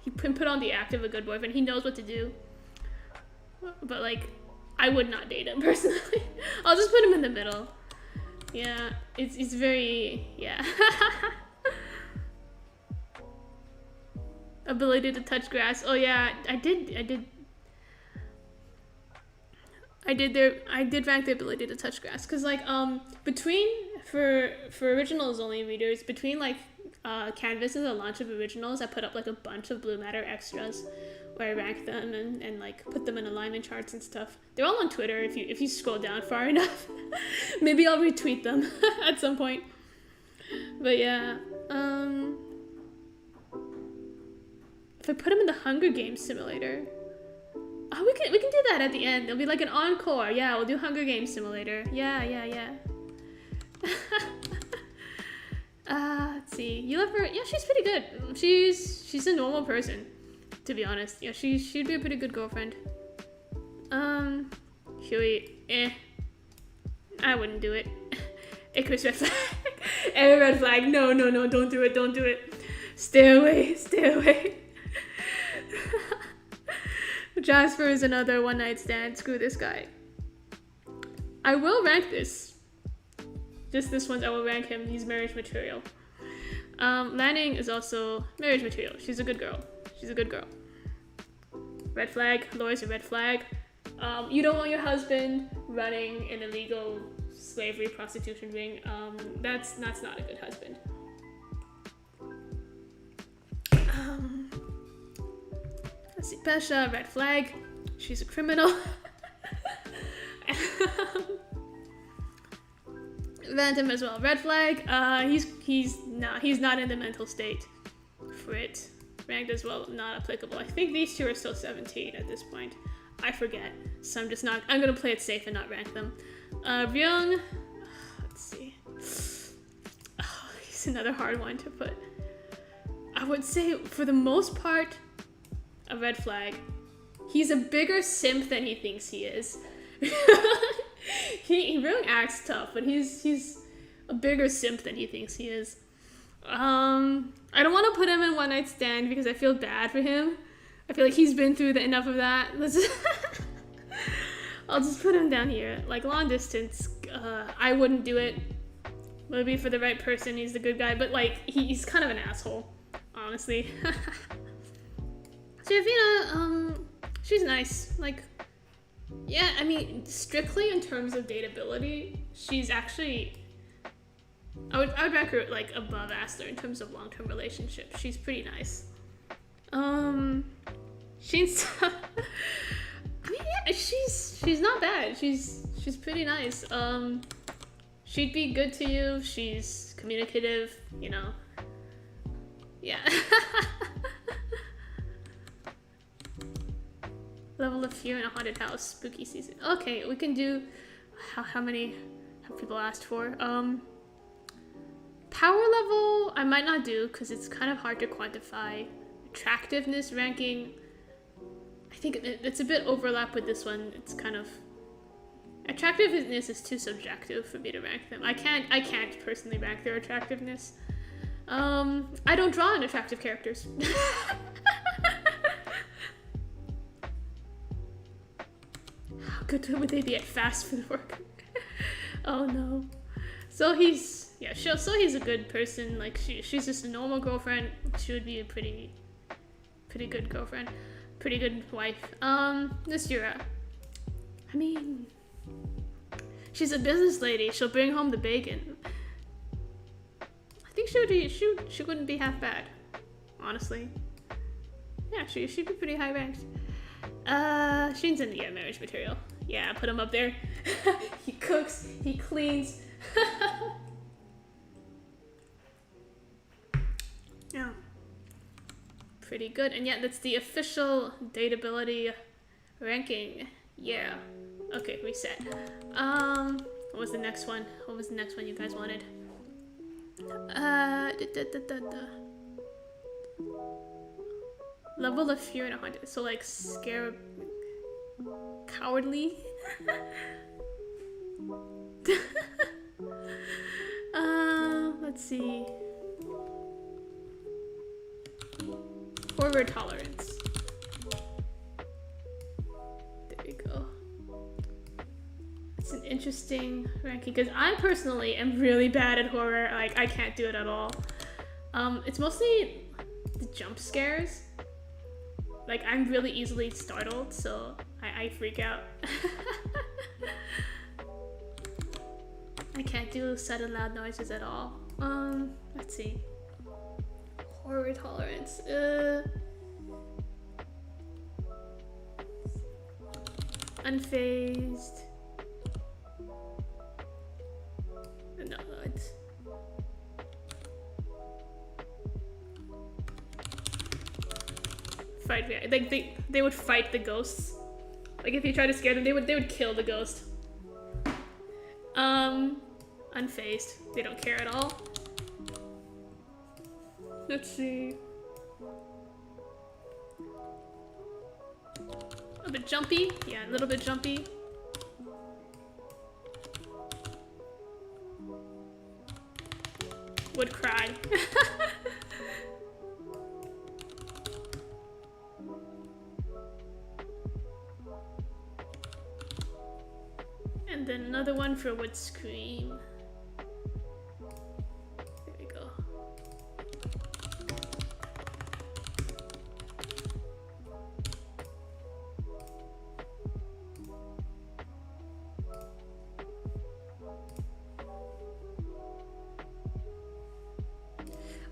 He can put on the act of a good boyfriend. He knows what to do. But, like, I would not date him, personally. I'll just put him in the middle. Yeah, it's very... yeah. Ability to touch grass. Oh, yeah, I did rank the ability to touch grass. Because, like, for originals only readers, between, like, Canvas and the launch of originals, I put up like a bunch of Blue Matter extras where I ranked them and like put them in alignment charts and stuff. They're all on Twitter if you scroll down far enough. Maybe I'll retweet them at some point. But yeah, if I put them in the Hunger Games simulator, oh, we can do that at the end. It'll be like an encore. Yeah, we'll do Hunger Games simulator. Yeah. Let's see. You love her? Yeah, she's pretty good. She's a normal person, to be honest. Yeah, she'd be a pretty good girlfriend. Huey, I wouldn't do it. Icarus red flag. Every red flag. No, don't do it. Stay away. Jasper is another one night stand. Screw this guy. I will rank this. Just this one, I will rank him. He's marriage material. Lanning is also marriage material. She's a good girl. She's a good girl. Red flag. Laura's a red flag. You don't want your husband running an illegal slavery prostitution ring. That's not a good husband. Let's see. Pesha, red flag. She's a criminal. Vantum as well, red flag. He's not in the mental state for it. Ranked as well, not applicable. I think these two are still 17 at this point. I forget, so I'm gonna play it safe and not rank them. Ryung, let's see. Oh, he's another hard one to put. I would say for the most part, a red flag. He's a bigger simp than he thinks he is. He really acts tough, but he's a bigger simp than he thinks he is. I don't want to put him in one night stand because I feel bad for him. I feel like he's been through enough of that. I'll just put him down here. Like long distance, I wouldn't do it. Maybe for the right person, he's the good guy, but like he's kind of an asshole, honestly. Giovanna, she's nice. Like, yeah, I mean, strictly in terms of dateability, she's actually, I would rank her like above Aster in terms of long-term relationships. She's pretty nice. She's, I mean, yeah, she's not bad. She's pretty nice. She'd be good to you. She's communicative, you know. Yeah. Level of fear in a haunted house, spooky season. Okay, we can do, how many have people asked for? Power level, I might not do because it's kind of hard to quantify. Attractiveness ranking, I think it's a bit overlap with this one. It's kind of, attractiveness is too subjective for me to rank them. I can't personally rank their attractiveness. I don't draw on attractive characters. How good would they be at fast food work? Oh no. So he's a good person. Like she's just a normal girlfriend. She would be a pretty good girlfriend, pretty good wife. This Yura, I mean, she's a business lady. She'll bring home the bacon. I think she wouldn't be half bad, honestly. Yeah, she'd be pretty high ranked. Shin's in the marriage material. Yeah, put him up there. He cooks, he cleans. Yeah. Pretty good. And yeah, that's the official dateability ranking. Yeah. Okay, reset. What was the next one? What was the next one you guys wanted? Level of fear in a haunted. So like scare, cowardly. Let's see. Horror tolerance. There we go. It's an interesting ranking because I personally am really bad at horror. Like I can't do it at all. It's mostly the jump scares. Like I'm really easily startled, so I freak out. I can't do sudden loud noises at all. Let's see. Horror tolerance. Unfazed. No, it's fight. Like they would fight the ghosts. Like if you try to scare them, they would kill the ghost. Unfazed. They don't care at all. Let's see. A bit jumpy. Yeah, a little bit jumpy. Would cry. another one for would scream. There we go.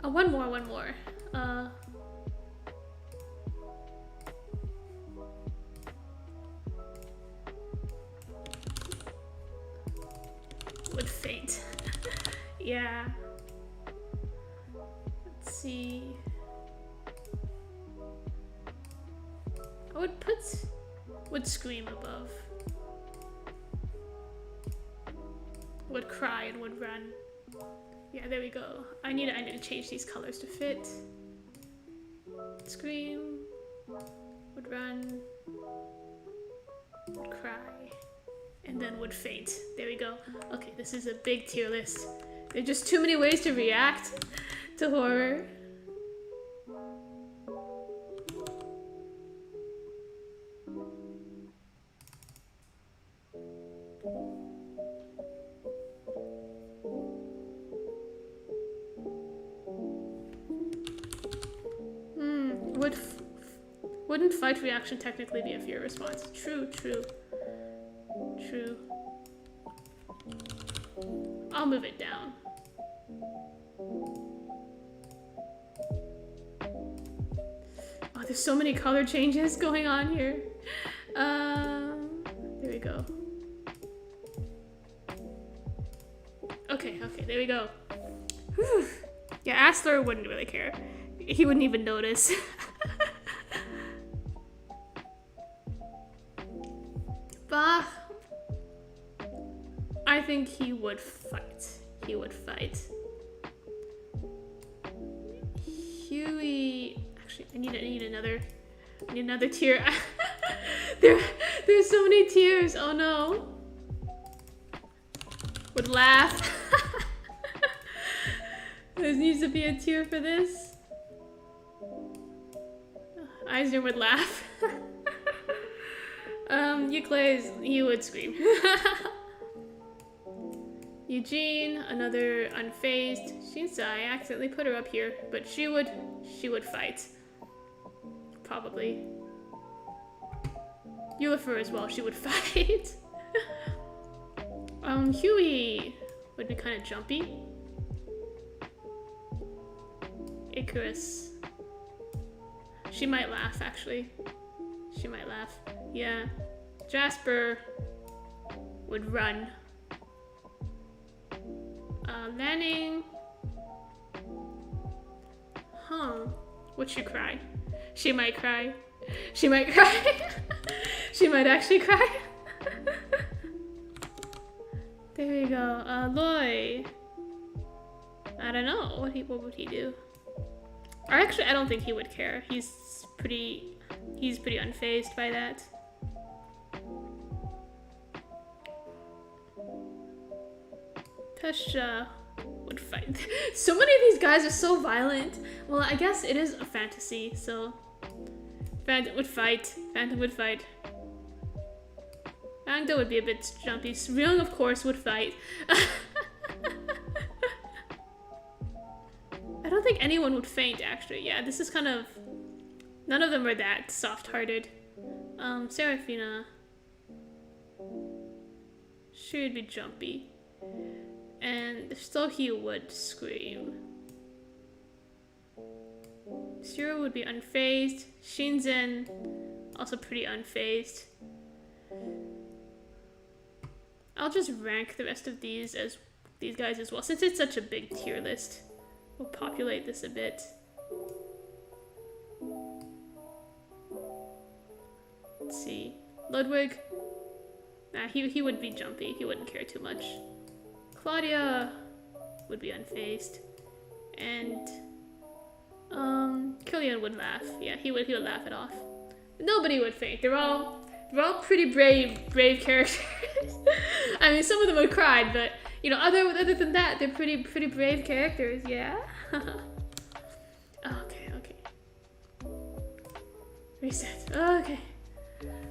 One more. Would faint. Yeah. Let's see. I would put would scream above. Would cry and would run. Yeah, there we go. I need to change these colors to fit. Scream, would run, would cry, and then would faint. There we go. Okay, this is a big tier list. There are just too many ways to react to horror. Wouldn't fight reaction technically be a fear response? True. I'll move it down. Oh, there's so many color changes going on here. There we go. Okay, there we go. Whew. Yeah, Astler wouldn't really care. He wouldn't even notice. Bah. I think he would fight. Huey. Actually, I need another tier. There's so many tiers. Oh no. Would laugh. There needs to be a tier for this. Eisner would laugh. Euclid, he would scream. Eugene, another unfazed. Shinsa, I accidentally put her up here, but she would fight. Probably. Eulafer as well, she would fight. Huey would be kind of jumpy. Icarus. She might laugh, actually. She might laugh. Yeah. Jasper would run. Lanning. Would she cry? She might cry. She might cry. She might actually cry. There you go. Loy. I don't know. What would he do? Or actually, I don't think he would care. He's pretty unfazed by that. Pesha would fight. So many of these guys are so violent. Well, I guess it is a fantasy, so Phantom would fight. Angdo would be a bit jumpy. Ryung, of course, would fight. I don't think anyone would faint, actually. Yeah, this is kind of... None of them are that soft-hearted. Seraphina. She would be jumpy. And still he would scream. Zero would be unfazed. Shinzen, also pretty unfazed. I'll just rank the rest of these guys as well, since it's such a big tier list. We'll populate this a bit. Let's see. Ludwig. Nah, he would be jumpy. He wouldn't care too much. Claudia would be unfazed. And Killian would laugh. Yeah, he would laugh it off. Nobody would faint. They're all pretty brave characters. I mean, some of them would cry, but you know, other than that, they're pretty brave characters. Yeah. Okay. Reset. Okay.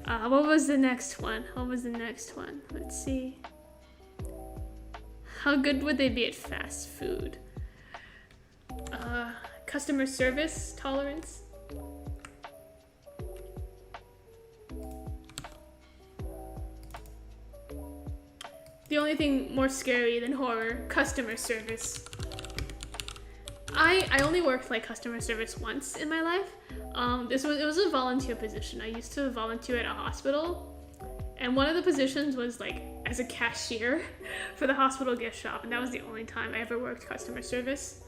What was the next one? Let's see. How good would they be at fast food? Customer service tolerance. The only thing more scary than horror, customer service. I only worked like customer service once in my life. It was a volunteer position. I used to volunteer at a hospital, and one of the positions was like as a cashier for the hospital gift shop, and that was the only time I ever worked customer service.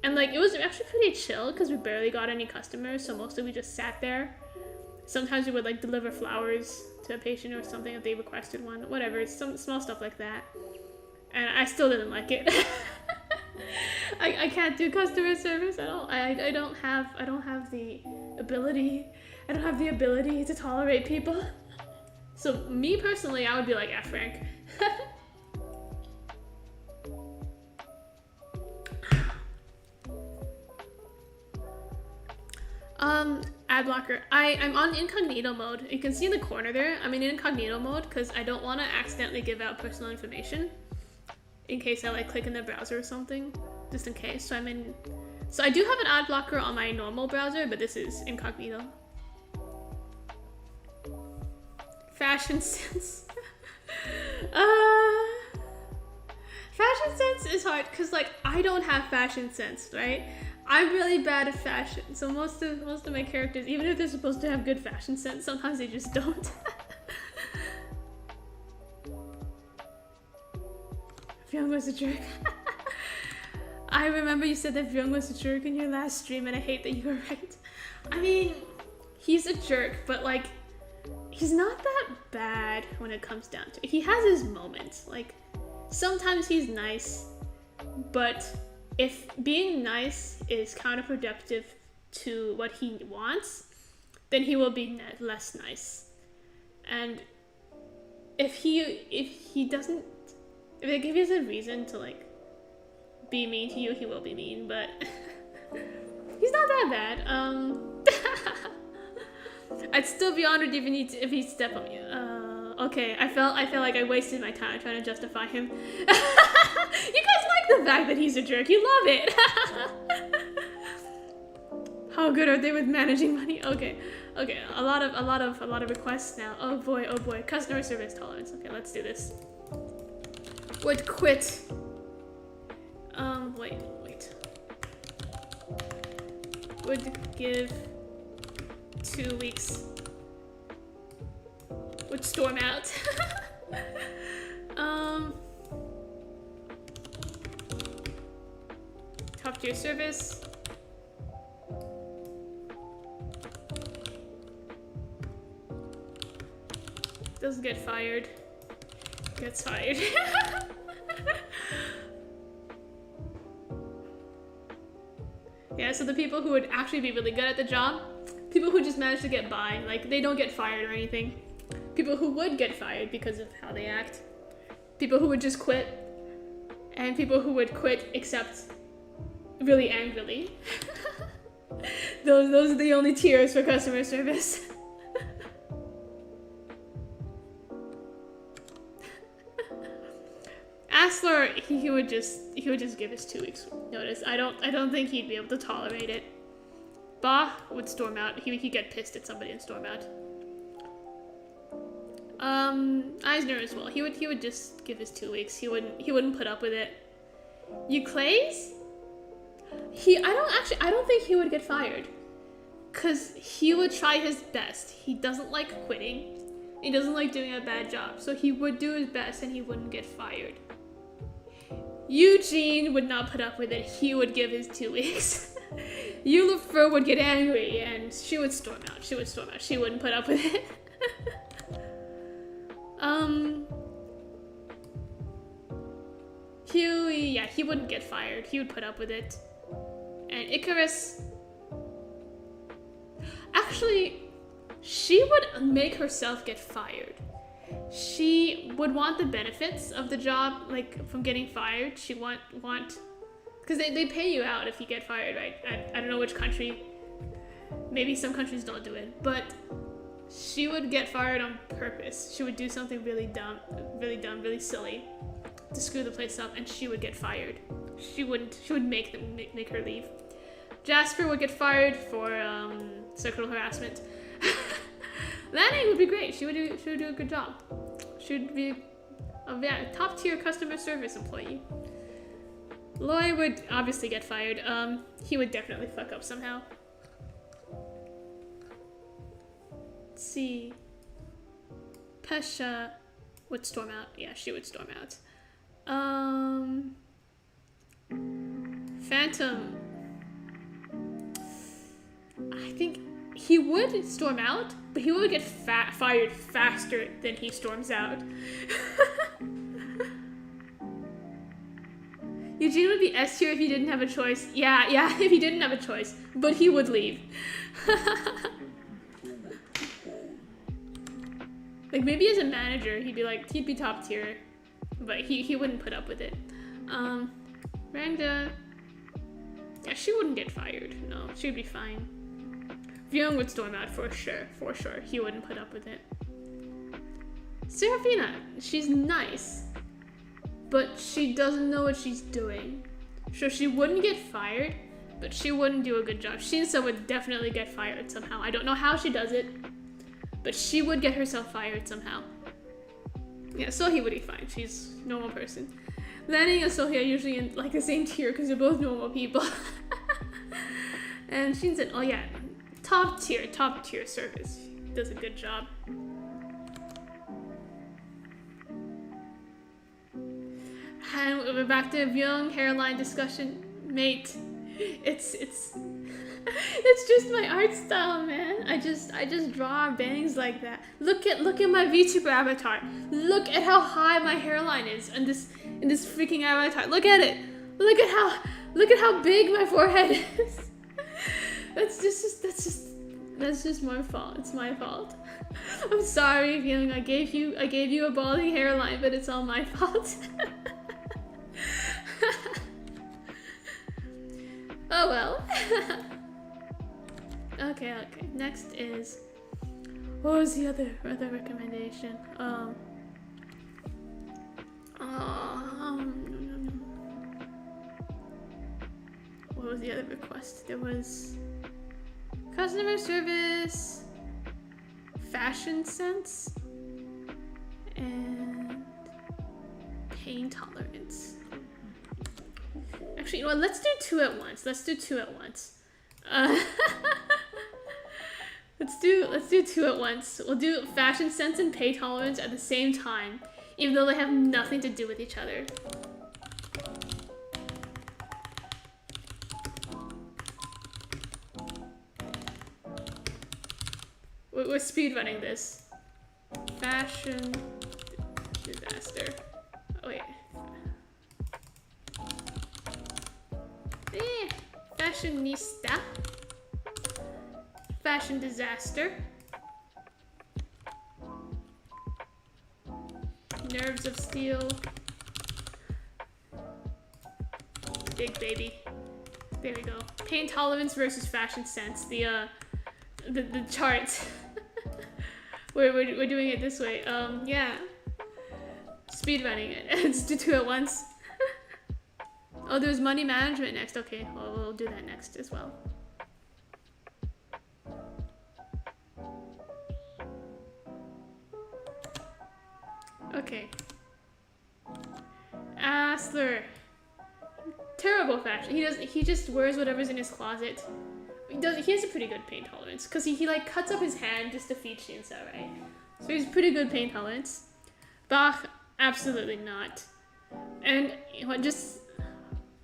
And like it was actually pretty chill because we barely got any customers, so mostly we just sat there. Sometimes we would like deliver flowers to a patient or something if they requested one, whatever, some small stuff like that. And I still didn't like it. I can't do customer service at all. I don't have the ability. I don't have the ability to tolerate people. So me personally, I would be like F rank. Ad blocker. I'm on incognito mode. You can see in the corner there, I'm in incognito mode because I don't want to accidentally give out personal information in case I like click in the browser or something, just in case. So I do have an ad blocker on my normal browser, but this is incognito. Fashion sense. Fashion sense is hard because like I don't have fashion sense, right? I'm really bad at fashion, so most of my characters, even if they're supposed to have good fashion sense, sometimes they just don't. Vyung was a jerk. I remember you said that Vyung was a jerk in your last stream, and I hate that you were right. I mean, he's a jerk, but like, he's not that bad when it comes down to it. He has his moments. Like, sometimes he's nice, but if being nice is counterproductive to what he wants, then he will be less nice. And if they give you a reason to like be mean to you, he will be mean, but he's not that bad. I'd still be honored even if he stepped on me. Okay, I felt like I wasted my time trying to justify him. You guys like the fact that he's a jerk. You love it. How good are they with managing money? Okay. A lot of requests now. Oh boy. Customer service tolerance. Okay, let's do this. Would quit. Wait. Would give 2 weeks. Would storm out. Top tier service. Doesn't get fired. Gets fired. Yeah, so the people who would actually be really good at the job, people who just manage to get by, like they don't get fired or anything. People who would get fired because of how they act. People who would just quit. And people who would quit except really angrily. Those are the only tiers for customer service. Asler, he would just give us 2 weeks notice. I don't think he'd be able to tolerate it. Ba would storm out. He'd get pissed at somebody and storm out. Eisner as well. He would just give us 2 weeks. He wouldn't put up with it. Euclase? I don't think he would get fired. Cause he would try his best. He doesn't like quitting. He doesn't like doing a bad job. So he would do his best and he wouldn't get fired. Eugene would not put up with it. He would give his 2 weeks. Eulafer would get angry and she would storm out. She wouldn't put up with it. Huey, yeah, he wouldn't get fired. He would put up with it. And Icarus, actually, she would make herself get fired. She would want the benefits of the job, like from getting fired. She want, because they pay you out if you get fired, right? I don't know which country. Maybe some countries don't do it, but she would get fired on purpose. She would do something really dumb, really silly. to screw the place up, and she would get fired. She would make her leave. Jasper would get fired for sexual harassment. Lanning would be great. She would do a good job. She would be a top tier customer service employee. Loy would obviously get fired. He would definitely fuck up somehow. Let's see. Pesha would storm out. Yeah, she would storm out. Phantom. I think he would storm out, but he would get fired faster than he storms out. Eugene would be S tier if he didn't have a choice. Yeah, if he didn't have a choice, but he would leave. Like maybe as a manager, he'd be top tier, but he wouldn't put up with it. Rangda, yeah, she wouldn't get fired. No, she'd be fine. Vyung would storm out for sure. He wouldn't put up with it. Serafina, she's nice, but she doesn't know what she's doing. So she wouldn't get fired, but she wouldn't do a good job. Shinsa would definitely get fired somehow. I don't know how she does it, but she would get herself fired somehow. Yeah, Sohee would be fine. She's a normal person. Lanning and Sohee are usually in like the same tier because they're both normal people. And Shinsen, oh yeah, top tier service. Does a good job. And we're back to Vyung hairline discussion. Mate, it's just my art style, man. I just draw bangs like that. Look at my VTuber avatar. Look at how high my hairline is in this freaking avatar. Look at it. Look at how big my forehead is. That's just my fault. It's my fault. I'm sorry, Vyung. I gave you a balding hairline, but it's all my fault. Oh well. Okay. Next is, what was the other recommendation? What was the other request? There was customer service, fashion sense, and pain tolerance. Actually, you know what? Let's do two at once. Let's do two at once. Let's do two at once. We'll do fashion sense and pain tolerance at the same time, even though they have nothing to do with each other. We're speedrunning this. Fashion disaster. Oh wait. Fashionista. Fashion disaster. Nerves of steel. Big baby. There we go. Pain tolerance versus fashion sense. The charts. we're doing it this way. Yeah. Speedrunning it. Let's do two at once. Oh, there's money management next. Okay, well, we'll do that next as well. Okay. Asler. Terrible fashion. He just wears whatever's in his closet. He has a pretty good pain tolerance because he like cuts up his hand just to feed Shinsa, right? So he's pretty good pain tolerance. Bach, absolutely not. And you know,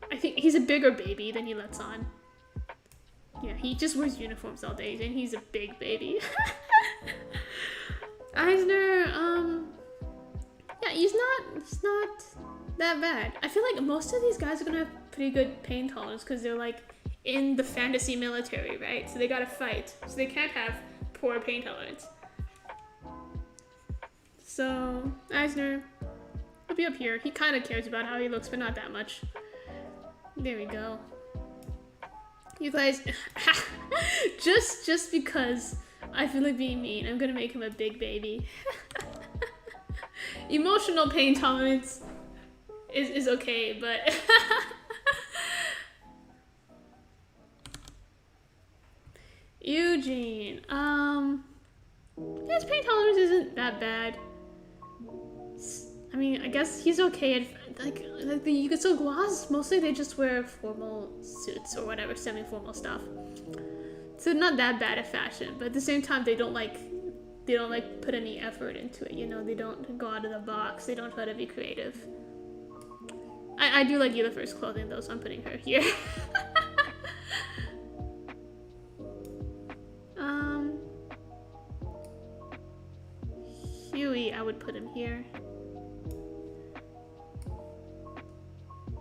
I think he's a bigger baby than he lets on. Yeah, he just wears uniforms all day and he's a big baby. Eisner, yeah, he's not that bad. I feel like most of these guys are gonna have pretty good pain tolerance because they're like in the fantasy military, right? So they gotta fight. So they can't have poor pain tolerance. So, Eisner, he'll be up here. He kind of cares about how he looks, but not that much. There we go. You guys, just because I feel like being mean, I'm gonna make him a big baby. Emotional pain tolerance. is okay, but Eugene, his pain tolerance isn't that bad. I mean, I guess he's okay at like the Yugetsu gloss. Mostly they just wear formal suits or whatever, semi-formal stuff. So not that bad at fashion, but at the same time they don't like put any effort into it. You know, they don't go out of the box. They don't try to be creative. I do like Universe clothing though, so I'm putting her here. Huey, I would put him here.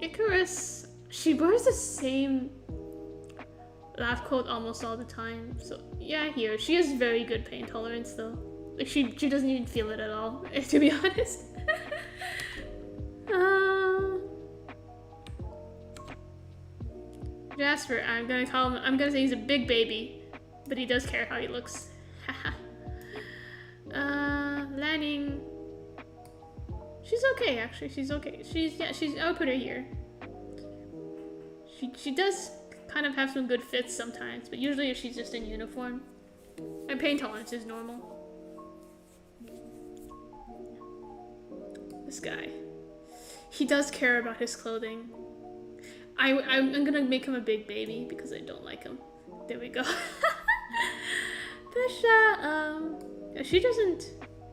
Icarus, she wears the same lab coat almost all the time. So yeah, here. She has very good pain tolerance though. Like she doesn't even feel it at all, to be honest. Jasper, I'm gonna say he's a big baby, but he does care how he looks. Lanning. She's okay, actually. She's okay. I'll put her here. She does kind of have some good fits sometimes, but usually if she's just in uniform. Her pain tolerance is normal. This guy. He does care about his clothing. I'm gonna make him a big baby because I don't like him. There we go. Tisha,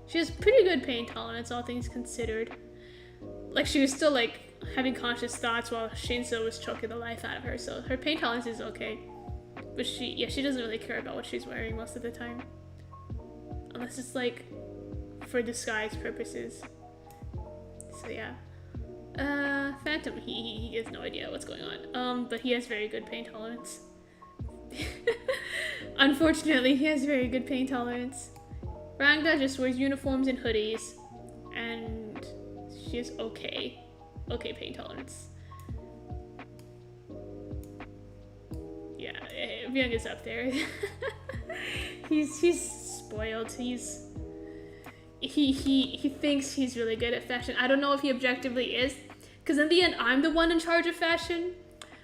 she has pretty good pain tolerance, all things considered. Like, she was still, like, having conscious thoughts while Shinso was choking the life out of her, so her pain tolerance is okay. But she doesn't really care about what she's wearing most of the time. Unless it's, like, for disguise purposes. So, yeah. Phantom, he has no idea what's going on. But he has very good pain tolerance. Unfortunately, he has very good pain tolerance. Rangda just wears uniforms and hoodies, and she has okay pain tolerance. Yeah, Byung is up there. he's spoiled. He thinks he's really good at fashion. I don't know if he objectively is, because in the end, I'm the one in charge of fashion.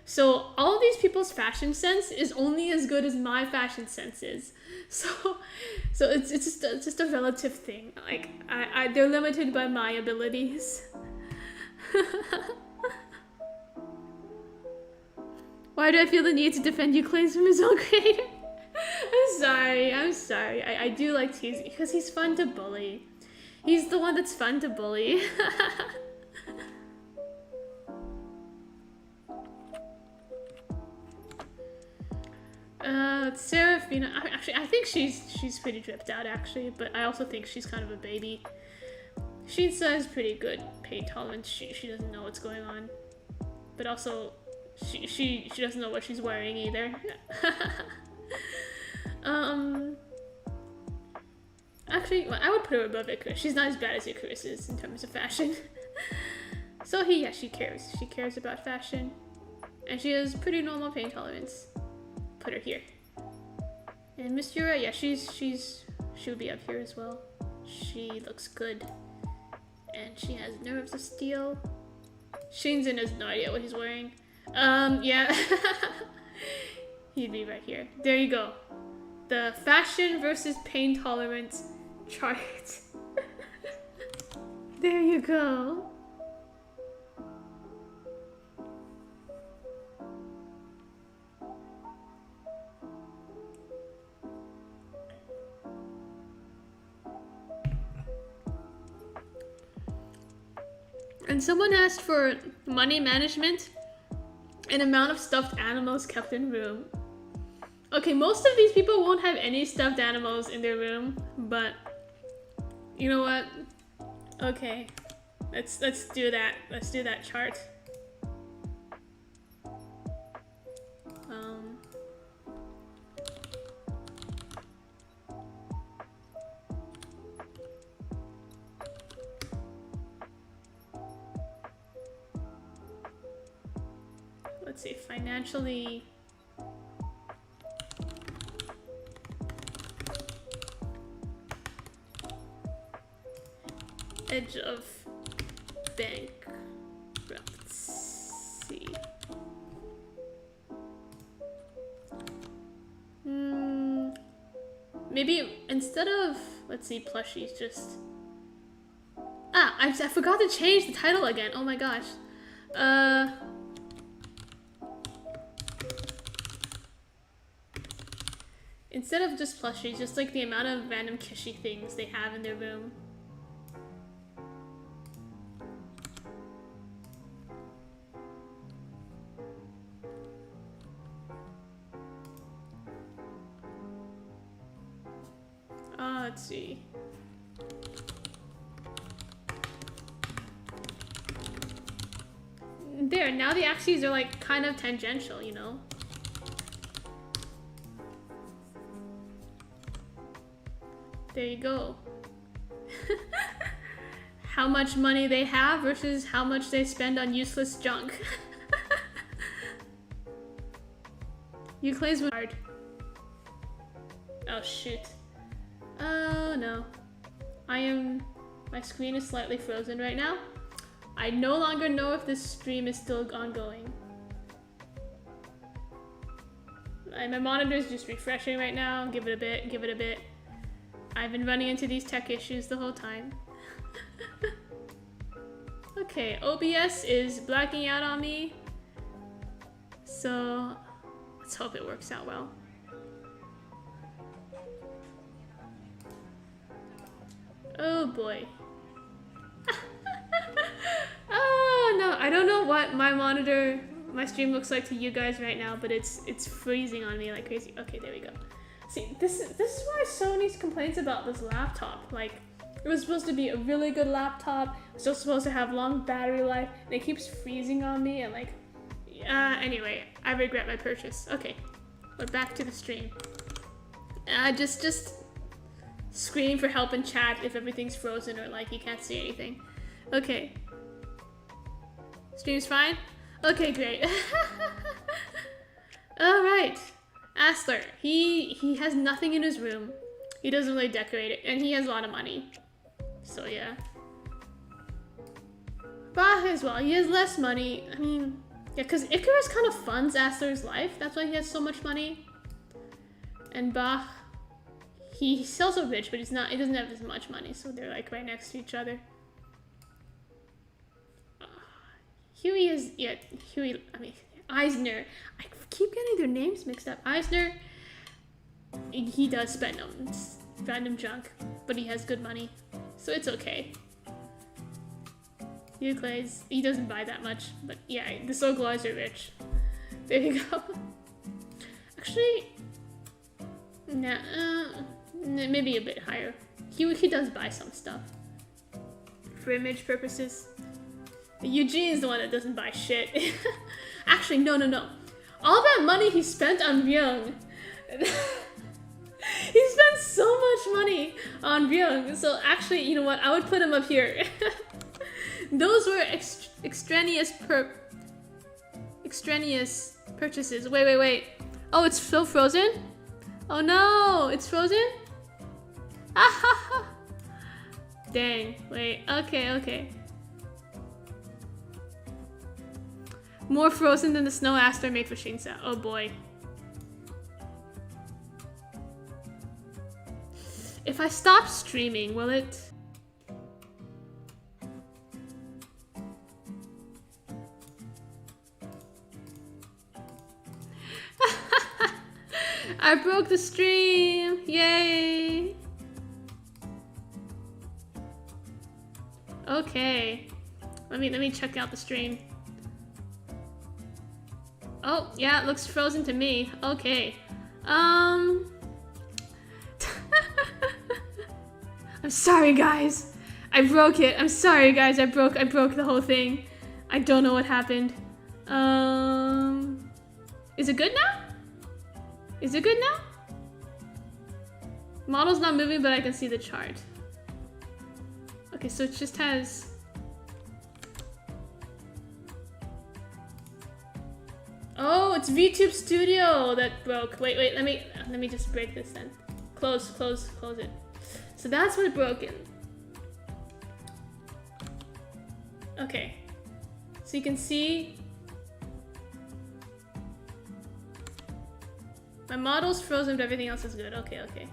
So all of these people's fashion sense is only as good as my fashion sense is. So it's just a relative thing. Like they're limited by my abilities. Why do I feel the need to defend you claims from his own creator? I'm sorry. I do like teasing because he's fun to bully. He's the one that's fun to bully. Serafina, actually, I think she's pretty dripped out, actually, but I also think she's kind of a baby. Shinsa has pretty good pain tolerance. She doesn't know what's going on, but also she doesn't know what she's wearing either. Actually, well, I would put her above Icarus. She's not as bad as Icarus is in terms of fashion. So she cares. She cares about fashion, and she has pretty normal pain tolerance. Put her here. And Miss Yura, yeah, she would be up here as well. She looks good, and she has nerves of steel. Shinzen has no idea what he's wearing. Yeah, he'd be right here. There you go. The fashion versus pain tolerance chart. There you go. And someone asked for money management and amount of stuffed animals kept in room. Okay, most of these people won't have any stuffed animals in their room, but you know what? Okay, let's do that. Let's do that chart. Let's see, financially. Edge of bank Maybe instead of, let's see, plushies, just... Ah, I forgot to change the title again. Oh my gosh. Instead of just plushies, just like the amount of random kishy things they have in their room. Let's see. There, now the axes are like kind of tangential, you know? There you go. How much money they have versus how much they spend on useless junk. Euclid's hard. Oh shoot. Oh no. My screen is slightly frozen right now. I no longer know if this stream is still ongoing. My monitor is just refreshing right now. Give it a bit, give it a bit. I've been running into these tech issues the whole time. Okay, OBS is blacking out on me. So let's hope it works out well. Oh boy. Oh no, I don't know what my stream looks like to you guys right now, but it's freezing on me like crazy. Okay, there we go. See, this is why Sony's complaints about this laptop. Like, it was supposed to be a really good laptop, it's still supposed to have long battery life, and it keeps freezing on me, and like, anyway, I regret my purchase. Okay, we're back to the stream. Just scream for help in chat if everything's frozen or like you can't see anything. Okay. Stream's fine? Okay, great. Alright. Asler. He has nothing in his room. He doesn't really decorate it, and he has a lot of money. So yeah. Bach as well. He has less money. I mean, yeah, because Icarus kind of funds Asler's life. That's why he has so much money. And Bach, he's also rich, but he doesn't have as much money, so they're like right next to each other. Huey is, yeah, Huey, I mean, Eisner. I keep getting their names mixed up. Eisner, he does spend on random junk, but he has good money, so it's okay. Euclides, he doesn't buy that much, but yeah, the Sogloids are rich. There you go. Actually, nah, maybe a bit higher. He does buy some stuff for image purposes. Eugene's the one that doesn't buy shit. Actually, no. All that money he spent on Ryung. He spent so much money on Ryung. So actually, you know what? I would put him up here. Those were extraneous purchases. Wait. Oh, it's still frozen? Oh no, it's frozen? Ah, dang, wait, okay. More frozen than the snow Astor made for Shinsa. Oh boy. If I stop streaming, will it? I broke the stream! Yay! Okay. Let me check out the stream. Oh, yeah, it looks frozen to me. Okay. I'm sorry, guys. I broke it. I'm sorry, guys. I broke the whole thing. I don't know what happened. Is it good now? Is it good now? Model's not moving, but I can see the chart. Okay, so it just has... Oh, it's VTube Studio that broke. Wait, let me just break this then. Close it. So that's what broke in. Okay. So you can see my model's frozen, but everything else is good. Okay.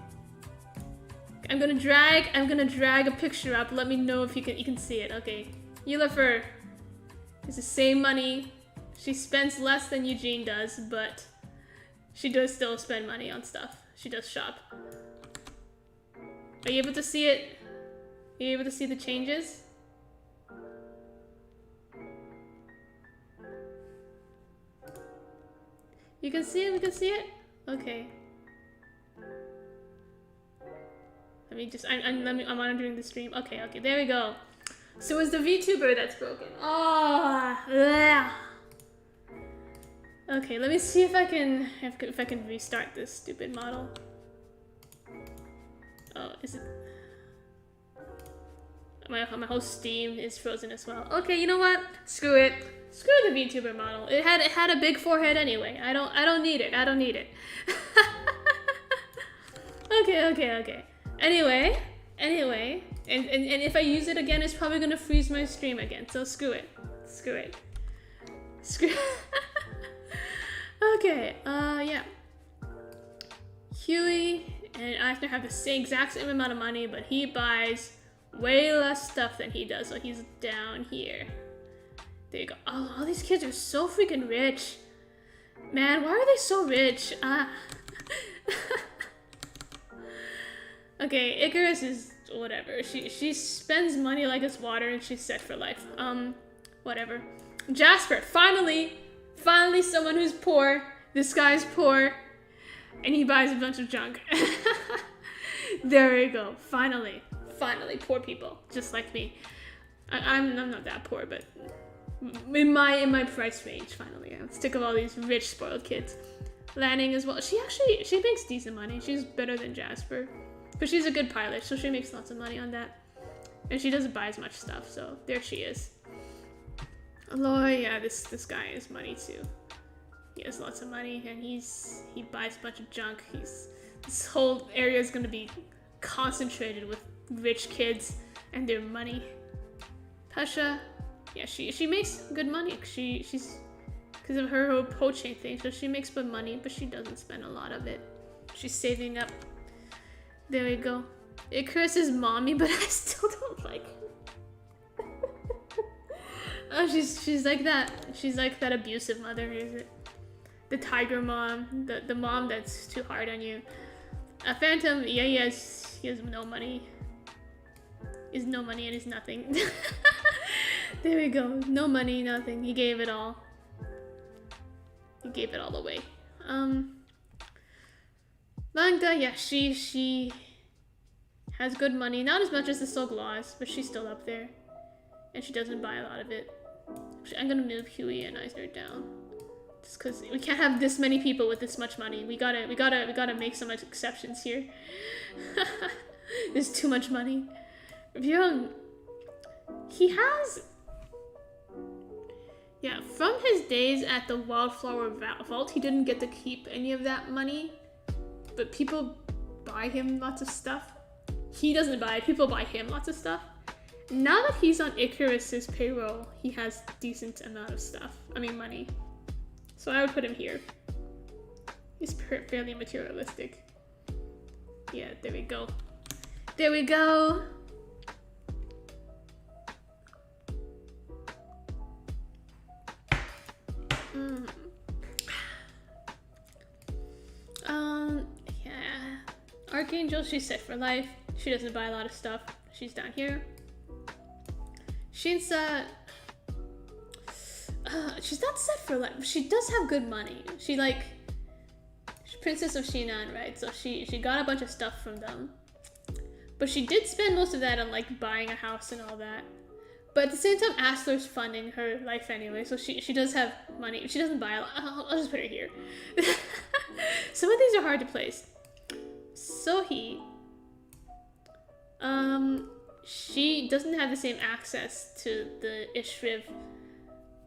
I'm gonna drag a picture up. Let me know if you can see it. Okay, Yulafer is the same money. She spends less than Eugene does, but she does still spend money on stuff. She does shop. Are you able to see it? Are you able to see the changes? You can see it? We can see it? Okay. Let me just, I'm monitoring the stream. Okay, there we go. So it's the VTuber that's broken. Oh, yeah. Okay, let me see if I can restart this stupid model. Oh, is it? My whole Steam is frozen as well. Okay, you know what? Screw it. Screw the VTuber model. It had a big forehead anyway. I don't need it. I don't need it. Okay. Anyway, and if I use it again, it's probably gonna freeze my stream again. So screw it. Okay. Yeah. Huey and Eisner have the exact same amount of money, but he buys way less stuff than he does. So he's down here. There you go. Oh, all these kids are so freaking rich. Man, why are they so rich? Okay, Icarus is whatever. She spends money like it's water and she's set for life. Whatever. Jasper, finally someone who's poor. This guy's poor. And he buys a bunch of junk. There we go. Finally, poor people. Just like me. I'm not that poor, but in my price range, finally. I'm sick of all these rich, spoiled kids. Lanning as well. She makes decent money. She's better than Jasper. But she's a good pilot, so she makes lots of money on that. And she doesn't buy as much stuff, so there she is. Aloy, yeah, this guy has money too. He has lots of money, and he buys a bunch of junk. This whole area is gonna be concentrated with rich kids and their money. Tasha, yeah, she makes good money. She's because of her whole poaching thing, so she makes good money, but she doesn't spend a lot of it. She's saving up. There we go. Icarus is mommy, but I still don't like her. Oh, she's like that. She's like that abusive mother, is it? The tiger mom, the mom that's too hard on you. A Phantom, yeah, he has no money. He's no money and he's nothing. There we go. No money, nothing. He gave it all. He gave it all away. Magda, yeah, she has good money. Not as much as the Soul Gloss, but she's still up there. And she doesn't buy a lot of it. I'm gonna move Huey and Eisner down. Just cause we can't have this many people with this much money. We gotta make some exceptions here. There's too much money. Byung, he has... Yeah, from his days at the Wildflower Vault, he didn't get to keep any of that money. But people buy him lots of stuff. He doesn't buy it, people buy him lots of stuff. Now that he's on Icarus's payroll, he has decent amount of stuff. I mean, money. So I would put him here. He's fairly materialistic. Yeah, there we go. There we go. Yeah. Archangel, she's set for life. She doesn't buy a lot of stuff. She's down here. Shinsa, she's not set for life. She does have good money. She's Princess of Shinan, right? So she got a bunch of stuff from them. But she did spend most of that on like buying a house and all that. But at the same time, Asler's funding her life anyway, so she does have money. She doesn't buy a lot. I'll just put her here. Some of these are hard to place. Sohee, she doesn't have the same access to the Ishriv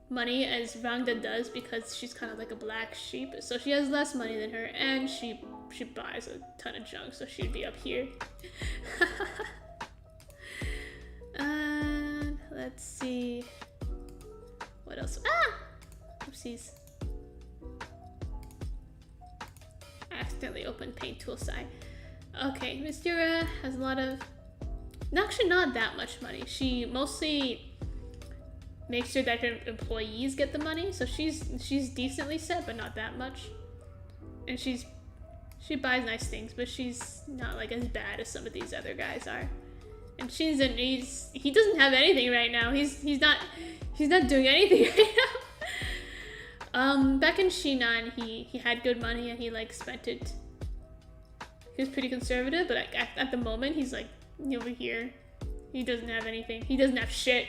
money as Rangda does because she's kind of like a black sheep. So she has less money than her, and she buys a ton of junk, so she'd be up here. And let's see what else. Oopsies. I accidentally opened Paint Tool Side. Okay, Miss Dura has a lot of, actually not that much money. She mostly makes sure that her employees get the money, so she's decently set, but not that much. And she buys nice things, but she's not like as bad as some of these other guys are. And he doesn't have anything right now. He's not doing anything right now. Back in Shinan, he had good money and he like spent it. He was pretty conservative, but at the moment he's like over here. He doesn't have anything. He doesn't have shit.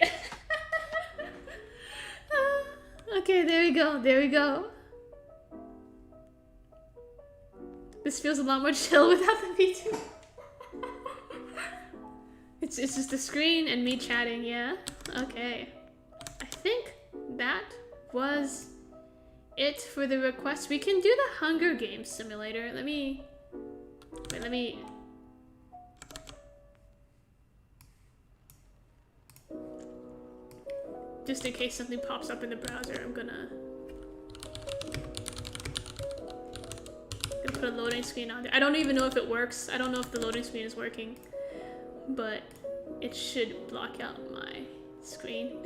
Okay, there we go. There we go. This feels a lot more chill without the V2. It's just the screen and me chatting, yeah? Okay. I think that was it for the request. We can do the Hunger Games simulator. Let me... Just in case something pops up in the browser, I'm gonna put a loading screen on there. I don't even know if it works. I don't know if the loading screen is working, but it should block out my screen.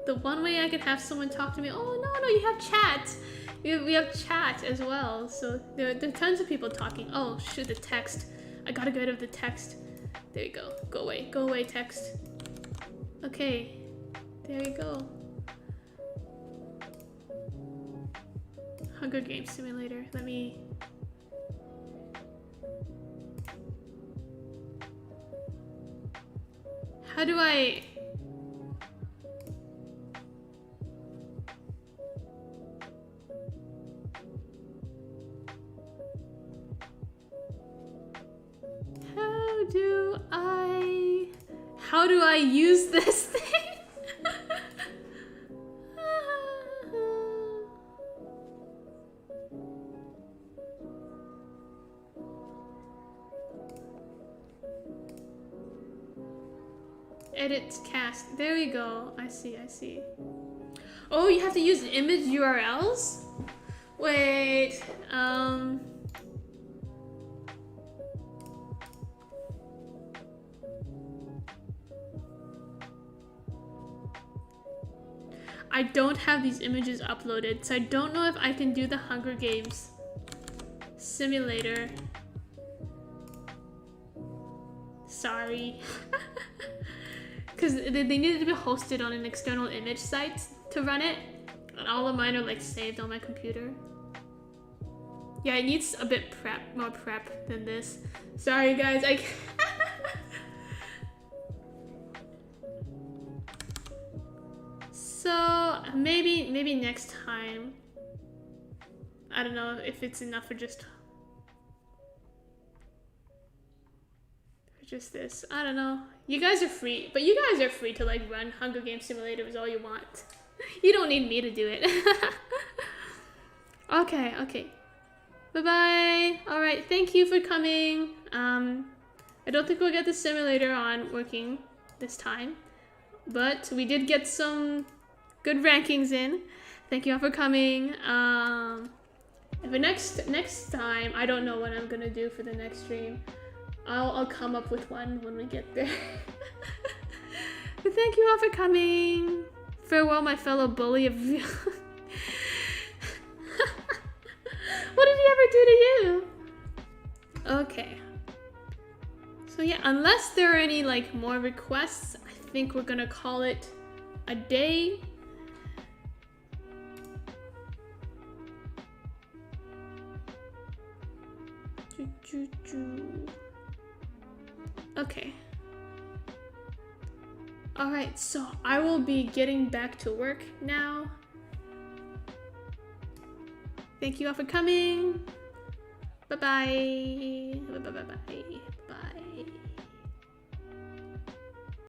The one way I could have someone talk to me, oh no, you have chat. We have chat as well, so there are tons of people talking. Oh shoot, the text. I gotta get rid of the text. There you go. Go away, text. Okay, there you go. Hunger Games simulator. Let me... How do I... How do I use this thing? Edit cast. There we go. I see. Oh, you have to use image URLs? Wait, I don't have these images uploaded, so I don't know if I can do the Hunger Games simulator. Sorry. Because they needed to be hosted on an external image site to run it, and all of mine are like saved on my computer. Yeah, it needs a bit more prep than this. Sorry guys, So maybe next time. I don't know if it's enough for just this. I don't know. You guys are free, but you guys are free to like run Hunger Games simulators all you want. You don't need me to do it. Okay. Bye-bye. All right, thank you for coming. I don't think we'll get the simulator on working this time, but we did get some good rankings in. Thank you all for coming. For next time, I don't know what I'm gonna do for the next stream. I'll come up with one when we get there. But thank you all for coming. Farewell, my fellow bully of... What did he ever do to you? Okay. So yeah, unless there are any like more requests, I think we're gonna call it a day. Okay. Alright, so I will be getting back to work now. Thank you all for coming. Bye-bye.